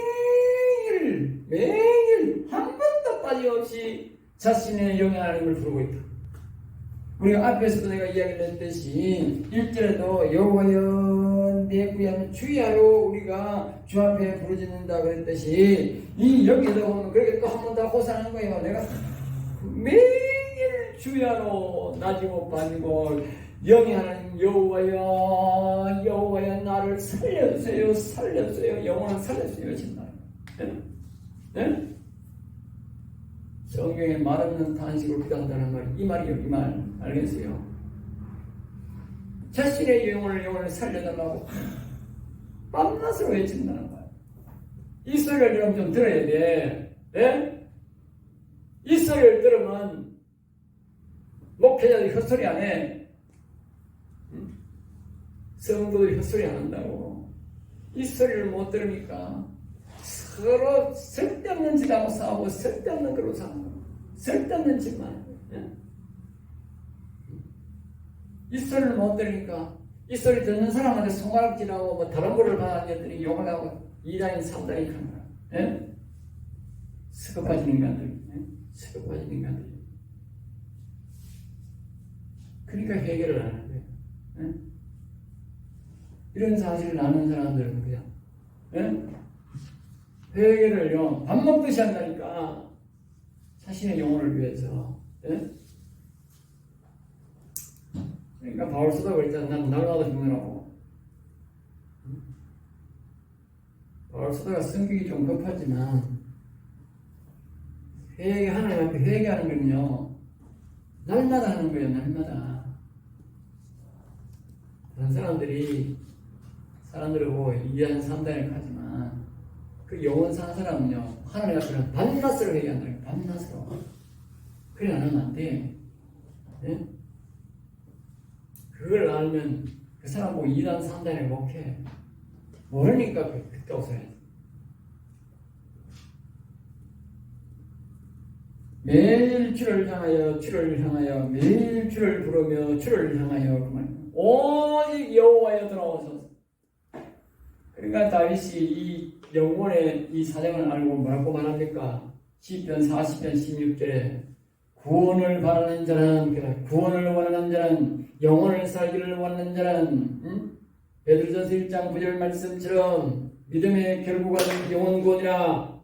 한 번도 빠짐없이 자신의 영의 하나님을 부르고 있다. 우리가 앞에서도 내가 이야기를 했듯이 1절에도 여호와여 내 구약 주야로 우리가 주 앞에 부르짖는다 그랬듯이 이 여기도 보면 그렇게 또 한 번 더 호소하는 거예요. 내가 매일 주야로 나지고 빠지고 영의 하나님 여호와여 나를 살려주세요 영혼을 살려주세요 진다. 네? 성경에 말 없는 탄식을 기도한다는 말, 이 말이요, 이 말. 알겠어요? 자신의 영혼을 살려달라고 밤낮으로 외친다는 말. 이 소리를 여러분 좀 들어야 돼. 네? 이 소리를 들으면 목회자들이 헛소리 안 해. 성도들이 헛소리 안 한다고. 이 소리를 못 들으니까 서로 쓸데없는 짓하고 싸우고 쓸데없는 걸로 사는 거예요. 쓸데없는 짓만. 이 소리를 못 들으니까 이 소리 듣는 사람한테 손가락질하고 뭐 다른 거를 받아들였더니 욕을 하고 2단이 3단이 하는 거야. 예? 스급 빠진 인간들. 스급 빠진 인간들. 그러니까 해결을 안 하는 거예요. 예? 이런 사실을 아는 사람들은 그냥 회개를요 밥 먹듯이 한다니까. 자신의 영혼을 위해서. 그러니까 바울서도 그랬잖아. 난 날마다 죽느라고. 바울서도가 성격이 좀 급하지만 하나님 앞에 회개하는 건요 날마다 하는 거예요. 날마다. 다른 사람들을 보고 2단 3단을 하지만 그 영원 산 사람은요 하나님 앞에는 밤낮으로 회개한다. 밤낮으로. 그래 안 하면 안 돼. 네? 그걸 알면 그 사람 보고 2단 3단에 못해. 모르니까 그때 없어야지. 매일 주를 향하여 매일 주를 부르며 주를 향하여 그 말. 오직 여호와여 돌아오소서. 그러니까 다윗이 이 영혼의 이 사정을 알고 뭐라고 말합니까? 시편 40편 16절에 구원을 바라는 자는, 구원을 원하는 자는, 영혼을 살기를 원하는 자는, 베드로전서 1장 9절 말씀처럼 믿음의 결국은 영혼 구원이라,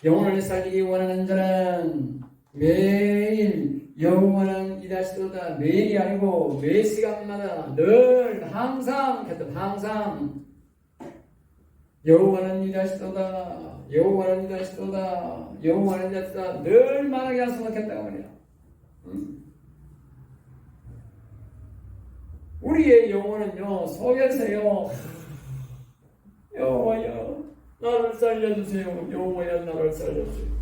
영혼을 살리기 원하는 자는 매일 여호와는 일하시도다. 매일이 아니고 매 시간마다 늘 항상 여호와는 일하시도다. 여호와는 일하시도다. 여호와는 일하시도다. 늘 말하게 약속했다고 말이야. 우리의 영혼은요, 속에서요, 여호와여 나를 살려주세요. 여호와여 나를 살려주세요.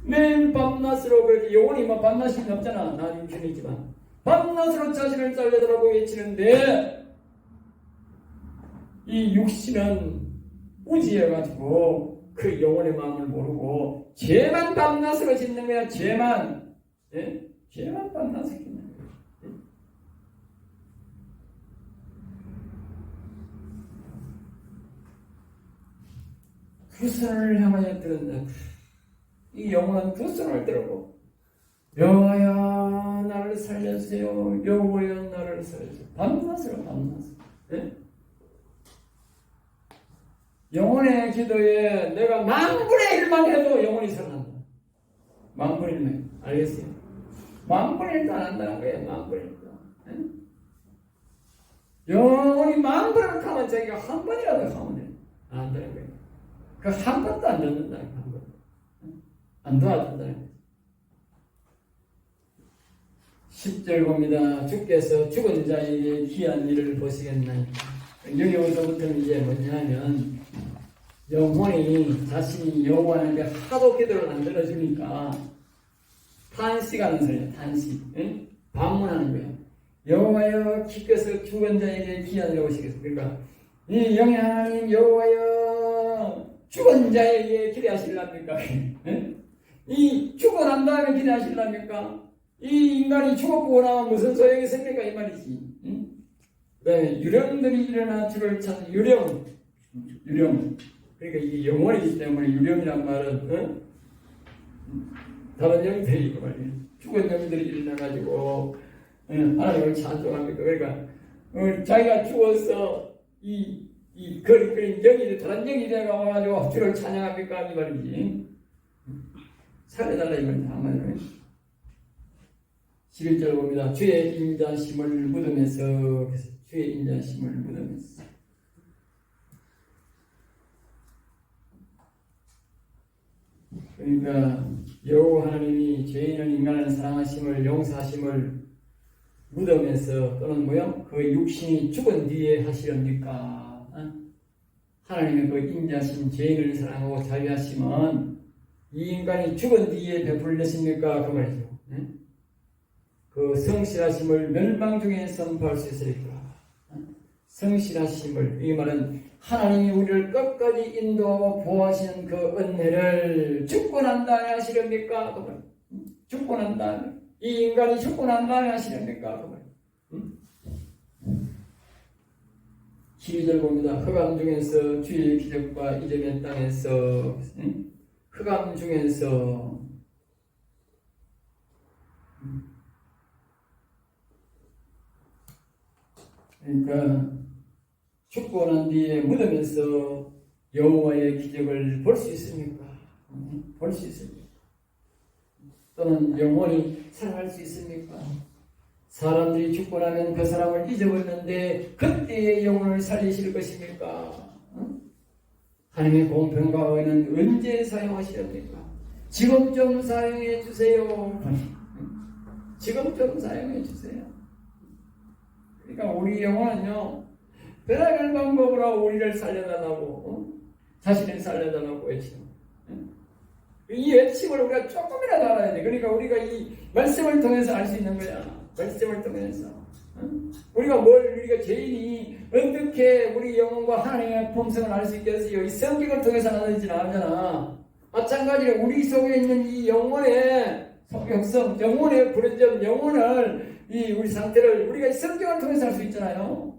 매일 밤낮으로 그렇게 영혼이 막 밤낮이 없잖아. 나 육신이지만 밤낮으로 자신을 살려달라고 외치는데 이 육신은 우지해가지고 그 영혼의 마음을 모르고 죄만 밤낮으로 짓는 거야. 죄만 밤낮으로 짓는 거야. 그 손을 향하여 들은다. 이 영혼은 두 손을 들고 여호와여 나를 살려주세요. 여호와여 나를 살려주세요. 밤낮으로. 영혼의 기도에 내가 만분의 1만 해도 영혼이 살아난다. 만분의 1만. 알겠어요? 만분의 1도 안 한다는 거예요. 만분의 1도. 영혼이 만분을 하면 자기가 한 번이라도 하면 돼. 안 한다는 거예요. 그 한 번도 안 듣는다. 한 번. 안 도와준다는 거예요. 10절 봅니다. 주께서 죽은 자에게 귀한 일을 보시겠나요? 여기서부터는 이제 뭐냐면 영혼이 자신이 여호와한테 하도 기도를 안 들어주니까 탄식하는 소리야. 탄식. 방문하는 거야. 여호와여 주께서 죽은 자에게 귀한 일을 보시겠어요. 그러니까 이 영의 하나님 여호와여 죽은 자에게 기대하실랍니까? 이 죽고 난 다음에 기대하실랍니까? 이 인간이 죽었고 나면 무슨 소용이 있습니까? 이 말이지. 그 다음에 유령들이 일어나 주를 찾는 유령. 그러니까 이게 영혼이기 때문에 유령이란 말은 다른 영들이 말이에요. 죽은 영들이 일어나가지고 하나님을 찬송합니까? 그러니까 자기가 죽어서 그런 영이 다른 영이 되가 와가지고 주를 찬양합니까? 이 말이지. 살려달라 이 말이야. 한마디로. 11절 봅니다. 주의 인자심을 묻으면서 주의 인자심을 묻으면서 그러니까 여호와 하나님이 죄인을 인간을 사랑하심을 용서하심을 묻으면서 또는 뭐요? 그 육신이 죽은 뒤에 하시렵니까? 하나님의 그 인자심 죄인을 사랑하고 자비하심은 이 인간이 죽은 뒤에 베풀리십니까? 그 말이죠. 그 성실하심을 멸망 중에 선포할 수 있으리까? 성실하심을, 이 말은 하나님이 우리를 끝까지 인도하고 보호하시는 그 은혜를 죽고 난 다음에 하시렵니까? 그 말. 죽고 난 다음에. 이 인간이 죽고 난 다음에 하시렵니까? 그 말. 12절 봅니다. 흑암 중에서 주의 기적과 이적의 땅에서 흑암 중에서 그러니까 죽고 난 뒤에 무덤에서 여호와의 기적을 볼 수 있습니까? 볼 수 있습니까? 또는 영원히 살아갈 수 있습니까? 사람들이 죽고 나면 그 사람을 잊어버렸는데 그때의 영혼을 살리실 것입니까? 하나님의 공평과 의는 언제 사용하시렵니까? 지금 좀 사용해 주세요. 지금 좀 사용해 주세요. 그러니까 우리 영혼은요, 별의별 방법으로 우리를 살려달라고, 자신을 살려달라고 외치는 이 외침을 우리가 조금이라도 알아야 돼. 그러니까 우리가 이 말씀을 통해서 알 수 있는 거야. 말씀을 통해서. 우리가 죄인이 어떻게 우리 영혼과 하나님의 품성을 알 수 있겠어요? 이 성경을 통해서 알아내지 않잖아. 마찬가지로 우리 속에 있는 이 영혼의 속역성, 영혼의 불완전, 영혼을 우리 상태를 우리가 이 성경을 통해서 알 수 있잖아요.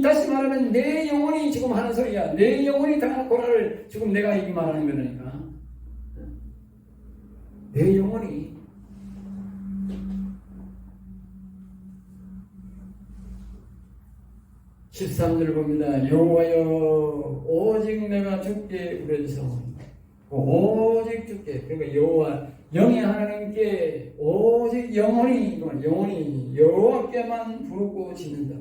다시 말하면 내 영혼이 지금 하는 소리야. 내 영혼이 당한 고난을 지금 내가 이 말하는 거니까. 내 영혼이 (13절) 봅니다. 여호와여 오직 내가 주께 부르짖사오니 오직 주께, 그러니까 여호와 영의 하나님께 오직 영혼이 여호와께만 부르고 짓는다.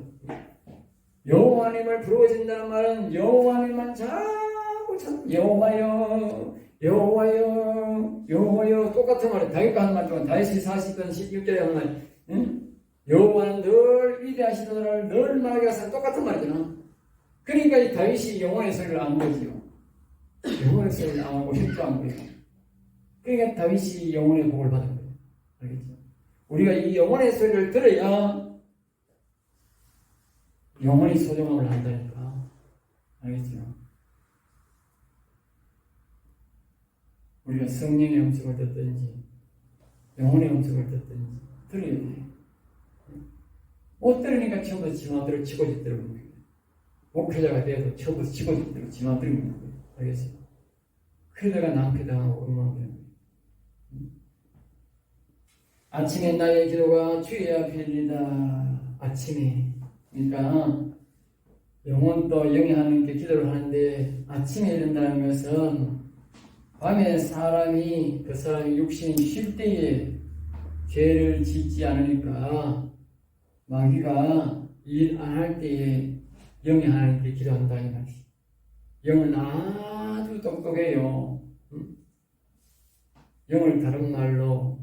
여호와님을 부르고 짓는다는 말은 여호와님만 자꾸 여호와여 여호와여 여호와여, 똑같은 말이에요. 다윗과 하는 말 동안 다윗이 40편 16절에 하는 말, 응? 여호와는 늘 위대하시더라를 늘 말하게 하사, 똑같은 말이잖아. 그러니까 이 다윗이 영혼의 소리를 안 거지요. 영혼의 소리를 안 하고 힘도 안 거예요. 그러니까 다윗이 영혼의 복을 받은 거예요. 알겠죠? 우리가 이 영혼의 소리를 들어야 영혼이 소중함을 안다니까. 알겠죠? 우리가 성령의 음성을 듣든지 영혼의 음성을 듣든지 들어야 돼. 못 들으니까 처음부터 지 마음대로 치고짓대로 보는 거예요. 목회자가 돼도 처음부터 치고짓대로 지 마음대로 보는 거예요. 알겠어요? 그러다가 낭패당하고 엉망되는 거예요. 아침에 나의 기도가 주의 앞에 이르다. 아침에, 그러니까 영혼도 영이 하나님께 기도를 하는데 아침에 이른다는 것은 밤에 그 사람이 육신이 쉴 때에 죄를 짓지 않으니까 마귀가 일 안 할 때에 영이 하나님께 기도한다 이 말이지. 영은 아주 똑똑해요. 응? 영을 다른 말로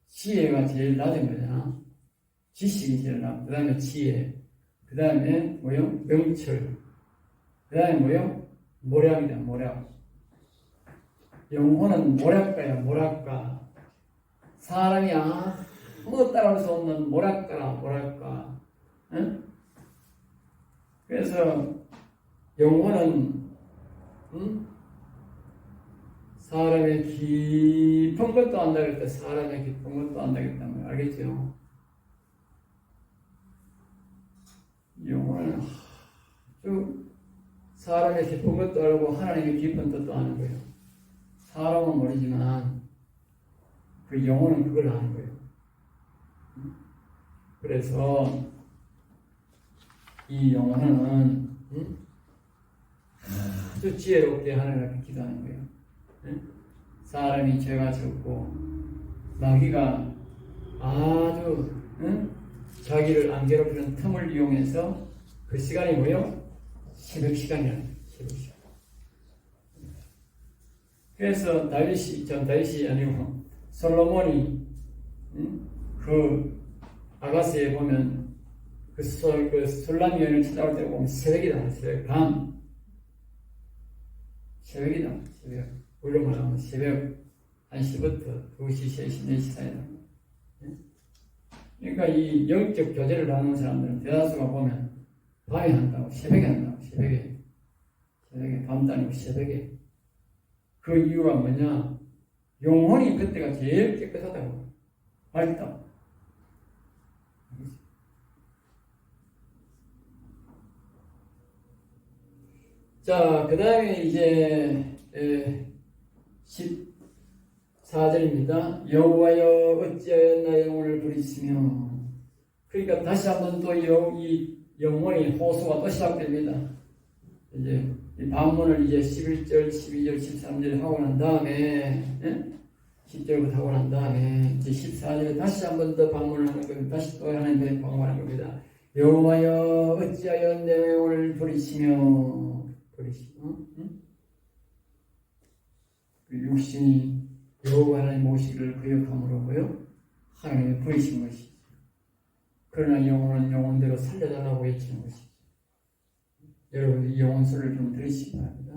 지혜가 제일 낮은 거잖아. 지식이 제일 낮고, 그 다음에 지혜, 그 다음에 뭐요? 명철, 그 다음에 뭐요? 모략이다. 모략. 영혼은 모략가야. 모략가. 사람이 아무도 따라올 수 없는 모략가라. 모략가. 응? 그래서 영혼은 사람의 깊은 것도 안다겠다. 사람의 깊은 것도 안다겠다는 걸 알겠죠? 영혼은 아주 사람의 깊은 것도 알고 하나님의 깊은 뜻도 아는 거예요. 사람은 모르지만 그 영혼은 그걸 아는 거예요. 그래서 이 영혼은 아주 지혜롭게 하나님 앞에 기도하는 거예요. 사람이 죄가 적고 마귀가 아주 자기를 안 괴롭히는 틈을 이용해서 그 시간이 뭐예요? 새벽 시간이라는 거예요. 새벽 시간. 그래서 다윗이 아니고 솔로몬이 그 아가스에 보면 그 술람 여인을 찾아올 때 보면 새벽이다. 새벽 밤. 새벽이다. 새벽. 우리로 말하면 새벽 1시부터 2시, 3시, 4시 사이다. 그러니까 이 영적 교제를 나누는 사람들은 대다수가 보면 밤에 한다고, 새벽에 한다고, 새벽에. 밤도 아니고 새벽에. 그 이유가 뭐냐? 영혼이 그때가 제일 깨끗하다고. 맑다. 자, 그 다음에 이제 14절입니다. 여호와여 어찌하여 나의 영혼을 부리시며. 그러니까 다시 한번 또 이 영혼이 호소가 또 시작됩니다. 이제 이 반문을 이제 11절, 12절, 13절 하고 난 다음에 10절부터 하고 난 다음에 이제 14절에 다시 한번 더 반문을 하는 겁니다. 다시 또 하나님께 방문하는 겁니다. 여호와여 어찌하여 내 영혼을 부리시며. 그 육신이 여호와 하나님 모시기를 거역함으로고요, 하나님이 부리신 것이죠. 그러나 영혼은 영혼대로 살려달라고 외치는 것이죠. 여러분 이 영혼 소리를 좀 들으시기 바랍니다.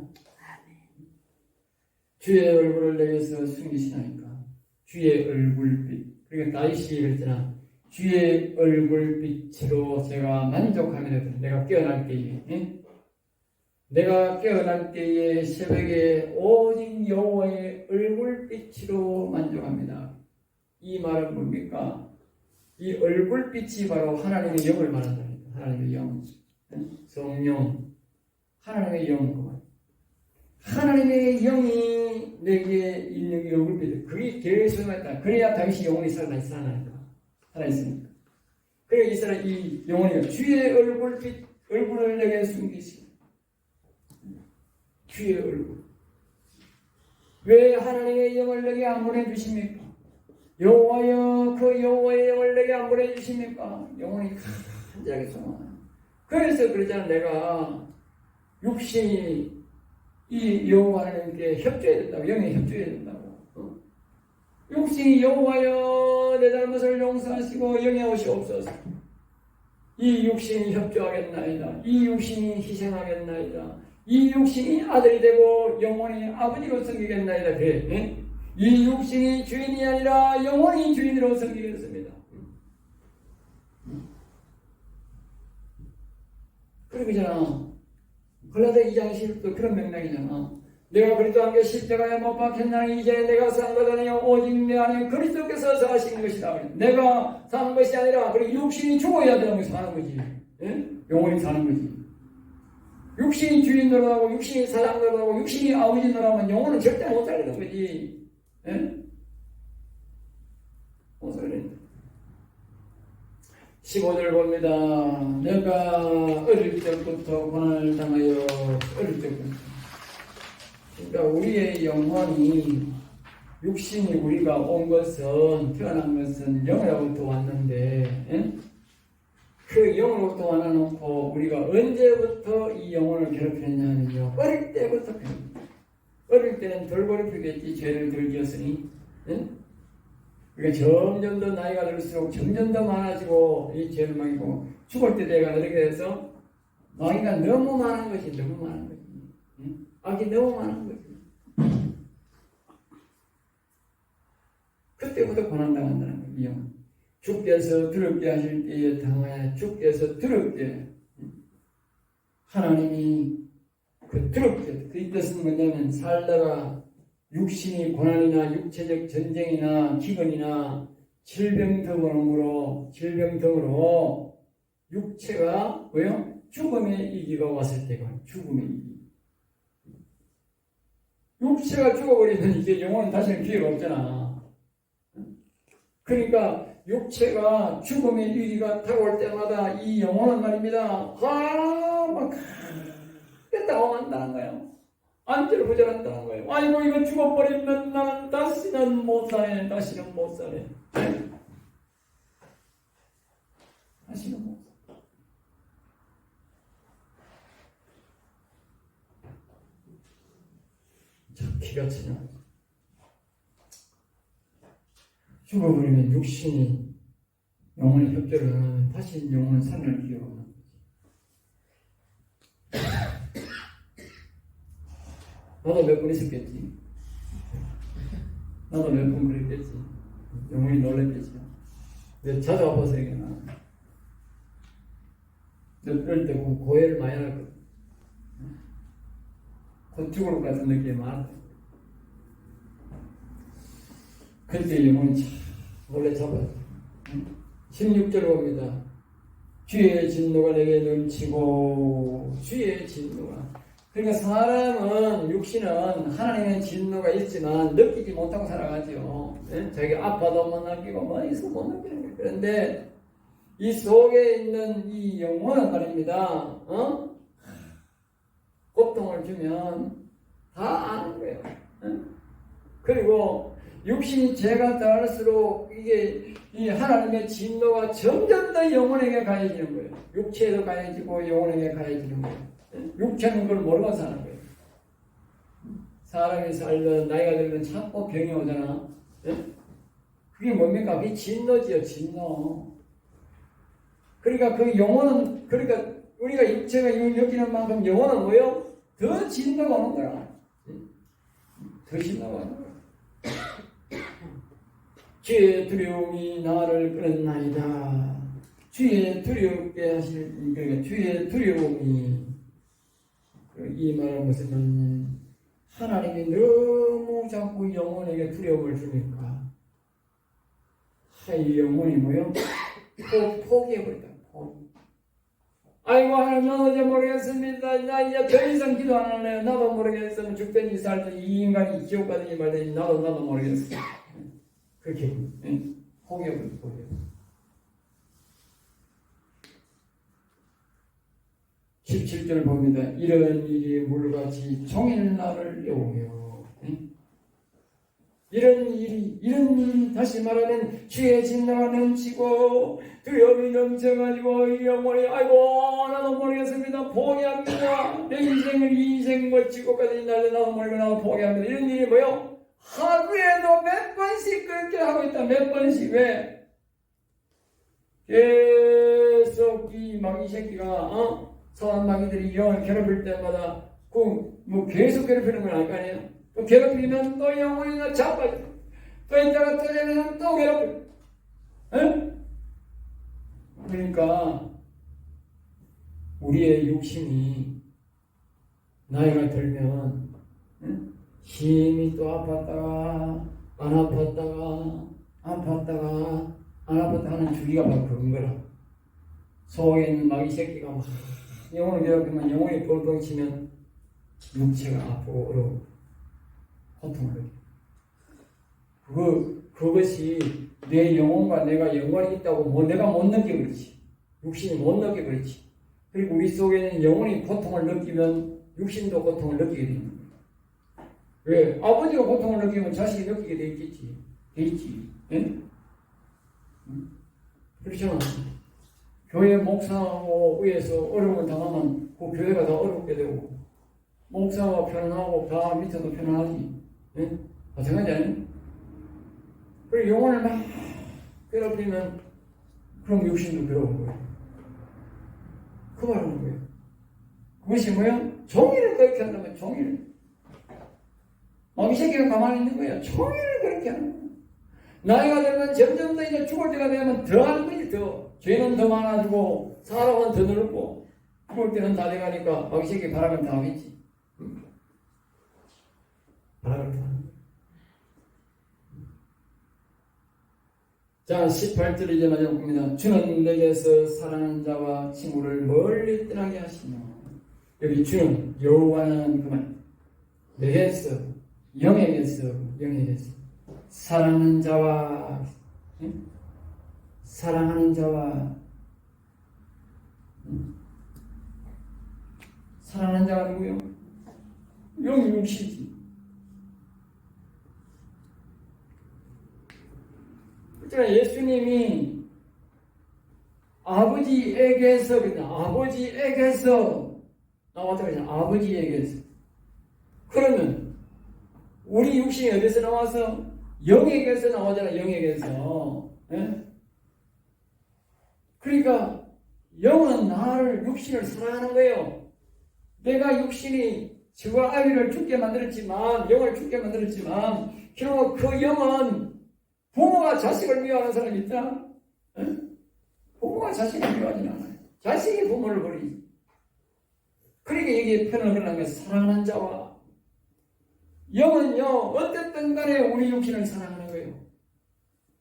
주의 얼굴을 내게서 숨기시나이까. 주의 얼굴빛. 그러니까 다윗이 그랬잖아. 주의 얼굴빛으로 제가 만족하면 내가 깨어날 때에 내가 깨어날 때에 새벽에 오직 여호와의 얼굴빛으로 만족합니다. 이 말은 뭡니까? 이 얼굴빛이 바로 하나님의 영을 말한다니까. 하나님의 영, 성령, 하나님의 영. 하나님의 영이 내게 있는 얼굴빛, 그게 계속 했다. 그래야 다윗이 영혼이 살아있으니까. 그래 이 사람 이 영혼이 주의 얼굴을 내게 숨기시고, 주의 얼굴. 왜 하나님의 영을 내게 안 보내주십니까? 여호와여, 그 여호와의 영을 내게 안 보내주십니까? 영혼이 간절하게 소망하는. 그래서 그러잖아. 내가 육신이 이 여호와 하나님께 협조해야 된다고, 영에 협조해야 된다고. 육신이 여호와여, 내 잘못을 용서하시고 영에 오시옵소서. 이 육신이 협조하겠나이다. 이 육신이 희생하겠나이다. 이 육신이 아들이 되고 영혼이 아버지로 섬기겠나이다. 그래. 네? 이 육신이 주인이 아니라 영혼이 주인으로 섬기겠습니다. 그러잖아. 갈라디아 2장 10도 그런 맥락이잖아. 내가 그리스도와 함께 십자가에 못 박혔나니 이제 내가 산 것 아니요 오직 내 안에 그리스도께서 사신 것이다. 내가 사는 것이 아니라 그리고 육신이 죽어야 되는 것이 사는 거지. 예? 영혼이 사는 거지. 육신이 주인 노릇하고 육신이 사장 노릇하고 육신이 아버지 노릇하면 영혼은 절대 못 살리는 거지. 예? 못 살리는. 15절 봅니다. 내가 어릴 때부터 고난을 당하여 어릴 때부터. 그러니까 우리의 영혼이 육신이 우리가 온 것은 태어난 것은 영으로부터 왔는데 예? 그 영으로부터 와놓고 우리가 언제부터 이 영혼을 괴롭혔냐면요. 어릴 때부터 어릴 때는 덜 괴롭히겠지. 죄를 덜 지었으니. 예? 그러니까 점점 더 나이가 들수록 점점 더 많아지고 이 죄를 망이고 죽을 때 내가 그렇게 돼서 망이가 너무 많은 것이 너무 많은 거지. 응? 악이 너무 많은 거지. 그때부터 고난당한다는 거예요. 이 영혼. 주께서 더럽게 하실 때에 당하여 주께서 더럽게 하나님이 그 더럽게 그 뜻은 뭐냐면 살다가 육신이 고난이나 육체적 전쟁이나 기근이나 질병 등으로 육체가 뭐요? 죽음의 이기가 왔을 때가 죽음의 이기. 육체가 죽어버리면 이제 영혼은 다시는 기회가 없잖아. 그러니까 육체가 죽음의 위기가 다가올 때마다 이 영혼은 말입니다. 막 당황한다는 거예요. 안절을 부절한다는 거예요. 아이고 이거 죽어버리면 나는 다시는 못 사네. 다시는 못 사네. 다시는 못 사네. 참 기가 차냐. 죽어버리면 육신이 영혼의 협조를 안 하면 다시 영혼은 살아날 기회가 없는 거지. 나도 몇 번 있었겠지. 나도 몇 번 그랬겠지. 영혼이 놀랬겠지. 근데 자주 아파서 얘기나. 어릴 때 고해를 많이 하거든. 곧 죽을 것 같은 느낌이 많았다. 그때 영혼이 참 몰래 잡아요. 16절 봅니다. 주의 진노가 내게 넘치고 주의 진노가. 그러니까 사람은 육신은 하나님의 진노가 있지만 느끼지 못하고 살아가죠. 네? 자기가 아파도 못 느끼고 뭐 있어 못 느끼는 거예요. 그런데 이 속에 있는 이 영혼은 말입니다. 고통을 주면 다 아는 거예요. 그리고 육신이 죄가 더할수록 이게 이 하나님의 진노가 점점 더 영혼에게 가해지는 거예요. 육체에도 가해지고 영혼에게 가해지는 거예요. 육체는 그걸 모르고 사는 거예요. 사람이 살면 나이가 들면 자꾸 병이 오잖아. 그게 뭡니까? 그게 진노지요, 진노. 그러니까 그 영혼은, 그러니까 우리가 육체가 여기는 만큼 영혼은 뭐예요? 더 진노가 오는 거라. 더 진노가 오는 거야. 주의 두려움이 나를 끌었나이다. 주의 두렵게 하실, 그러니까 주의 두려움이, 이 말은 무슨 말이냐면, 하나님이 너무 자꾸 영혼에게 두려움을 주니까, 이 영혼이 뭐요? 포기해버린다. 아이고 하나님 나도 이제 모르겠습니다. 나 이제 더 이상 기도 안 하네요. 나도 모르겠으면 죽든지 살든지 이 인간이 지옥 가든지 말든지 나도 모르겠어. 그렇게 포기해버려. 17절 봅니다. 이런 일이 물같이 종일 나를 여우며 이런 일이 다시 말하면 주의 진노가 넘치고 두려움이 넘쳐가지고 이 영혼이 아이고 나도 모르겠습니다. 포기합니다. 내 인생을 이 인생 지고까지 날려 나도 모르고 나도 포기합니다. 이런 일이 뭐요? 하루에도 몇 번씩 그렇게 하고 있다. 몇 번씩. 왜? 계속 이 마귀 새끼가 선한 마귀들이 영을 괴롭힐 때마다 뭐 계속 괴롭히는 건 아닐 거 아니에요? 또 괴롭히면 또 영혼이나 자빠져. 또 이따가 또 되면 또 괴롭혀. 그러니까 우리의 욕심이 나이가 들면 힘이 또 아팠다가 안 아팠다가 아팠다가 안 아팠다 하는 주기가 바로 그런 거라. 속에 있는 마귀 새끼가 막 영혼을 괴롭히면 영혼이 뻥뻥 치면 육체가 아프고 어려워. 고통을 느껴. 그것이 내 영혼과 내가 연관이 있다고 내가 못 느끼고 그렇지. 육신이 못 느끼고 그렇지. 그리고 우리 속에는 영혼이 고통을 느끼면 육신도 고통을 느끼게 됩니다. 왜? 아버지가 고통을 느끼면 자식이 느끼게 돼 있겠지. 돼 있지. 예? 그렇잖아. 교회 목사하고 위에서 어려움을 당하면 그 교회가 다 어렵게 되고 목사가 편안하고 다 밑에도 편안하지. 예? 마찬가지 아니에요? 그리고 영혼을 막 괴롭히면 그럼 육신도 괴로운 거예요. 그 말하는 거예요. 그것이 뭐야? 종일을 그렇게 한다면 종일. 마귀 새끼가 가만히 있는 거야. 종일을 그렇게 하는 거야. 나이가 들면 점점 더 이제 죽을 때가 되면 더 하는 거지 더. 죄는 더 많아지고 사람은 더 늘고 죽을 때는 다 돼가니까 마귀 새끼 바라면 다 하겠지. 바라면 다 하는 거야. 자, 18절 이제 마지막 봅니다. 주는 내게서 사랑하는 자와 친구를 멀리 떠나게 하시며. 여기 주는 여호와는 그만 내게서 영에게서 사랑하는 자와 사랑하는 자와 사랑하는 자가 누구요? 영이 육시지. 그러니까 예수님이 아버지에게서 나왔다 그러잖아. 아버지에게서. 그러면 우리 육신이 어디서 나와서? 영에게서 나오잖아. 영에게서. 예? 그러니까 영은 나를 육신을 사랑하는 거예요. 내가 육신이 저와 아이를 죽게 만들었지만 영을 죽게 만들었지만 결국 그 영은 부모가 자식을 미워하는 사람이 있다? 예? 부모가 자식을 미워하지 않아요. 자식이 부모를 버리지. 그러니까 이게 표현을 그러는 거예요. 사랑하는 자와 영은요 어쨌든 간에 우리 육신을 사랑하는 거예요.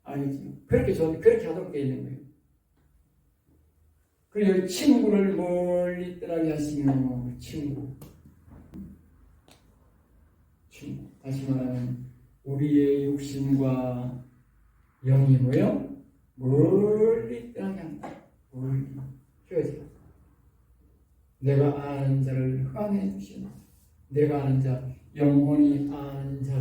알겠지? 그렇게 하도록 되어 있는 거예요. 그리고 친구를 멀리 떠나게 하시며 친구 다시 말하면 우리의 육신과 영이 뭐요? 멀리 떠나게 한다. 멀리 헤어지라. 내가 아는 자를 흑암해 주시나. 내가 아는 자, 영혼이 아는 자,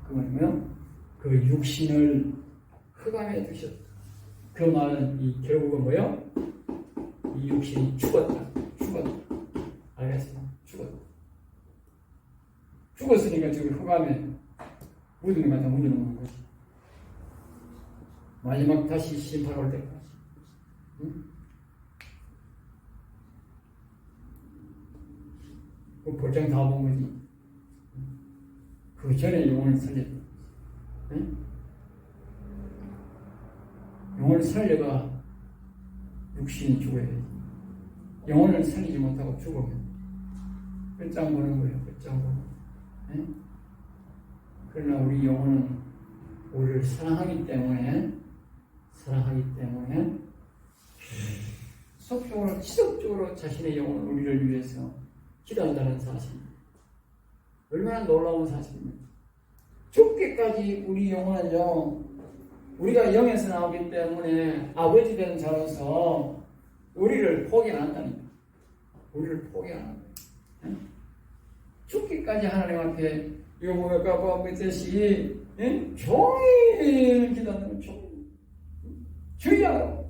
그 말이 뭐요? 그 육신을 흑암해 두셨다. 그 말은 결국은 뭐요? 이 육신이 죽었다. 알겠습니다. 죽었으니까 지금 흑암에 무덤에 갖다 묻어놓는 거지. 마지막 다시 심판 올 때까지. 응? 그 볼장 다 본 거지. 그 전에 영혼을 살렸다. 응? 영혼을 살려가 육신이 죽어야 되지. 영혼을 살리지 못하고 죽으면 끝장 보는 거예요. 끝장 보는. 응? 그러나 우리 영혼은 우리를 사랑하기 때문에 속적으로 지속적으로 자신의 영혼을 우리를 위해서 기도한다는 사실입니다. 얼마나 놀라운 사실입니까? 죽기까지 우리 영혼은요, 우리가 영에서 나오기 때문에 아버지 된 자로서 우리를 포기 안 한다니까. 우리를 포기 안 한다. 죽기까지 하나님 앞에 영혼을 갖고 있듯이 종일 기도하는 주여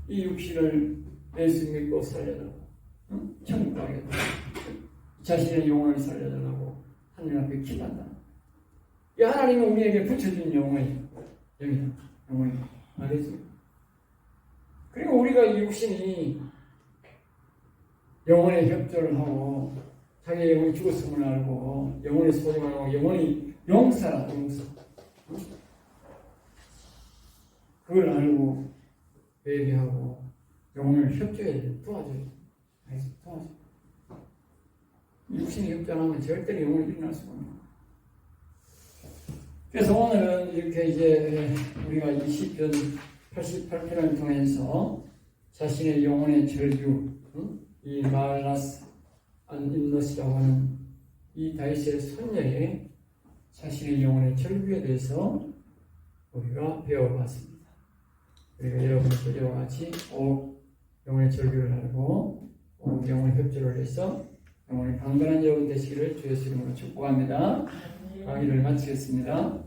이 육신을 예수 믿고 살려달라고 천국 가게 자신의 영혼을 살려달라고 하나님 앞에 기도한다. 이 하나님은 우리에게 붙여준 영혼이 영혼이 알겠습니까? 그리고 우리가 이 육신이 영혼의 협조를 하고 자기의 영혼이 죽었음을 알고 영혼의 소중함을 알고 영혼이 용사라 용사 그걸 알고 회개하고 영혼을 협조해야 돼. 도와줘야 돼. 도와줘. 육신이 협조하면 절대로 영혼이 일어날 수가 없는 거야. 그래서 오늘은 이렇게 이제 우리가 이 시편 88편을 통해서 자신의 영혼의 절규, 이 말라스 안인너스라고 하는 이 다윗의 손녀의 자신의 영혼의 절규에 대해서 우리가 배워봤습니다. 우리가 여러분들 이와 같이 영혼의 절규를 알고 영혼의 협조를 해서 영혼의 강건한 여러분 되시기를 주의 이름으로 축복합니다. 강의를 마치겠습니다.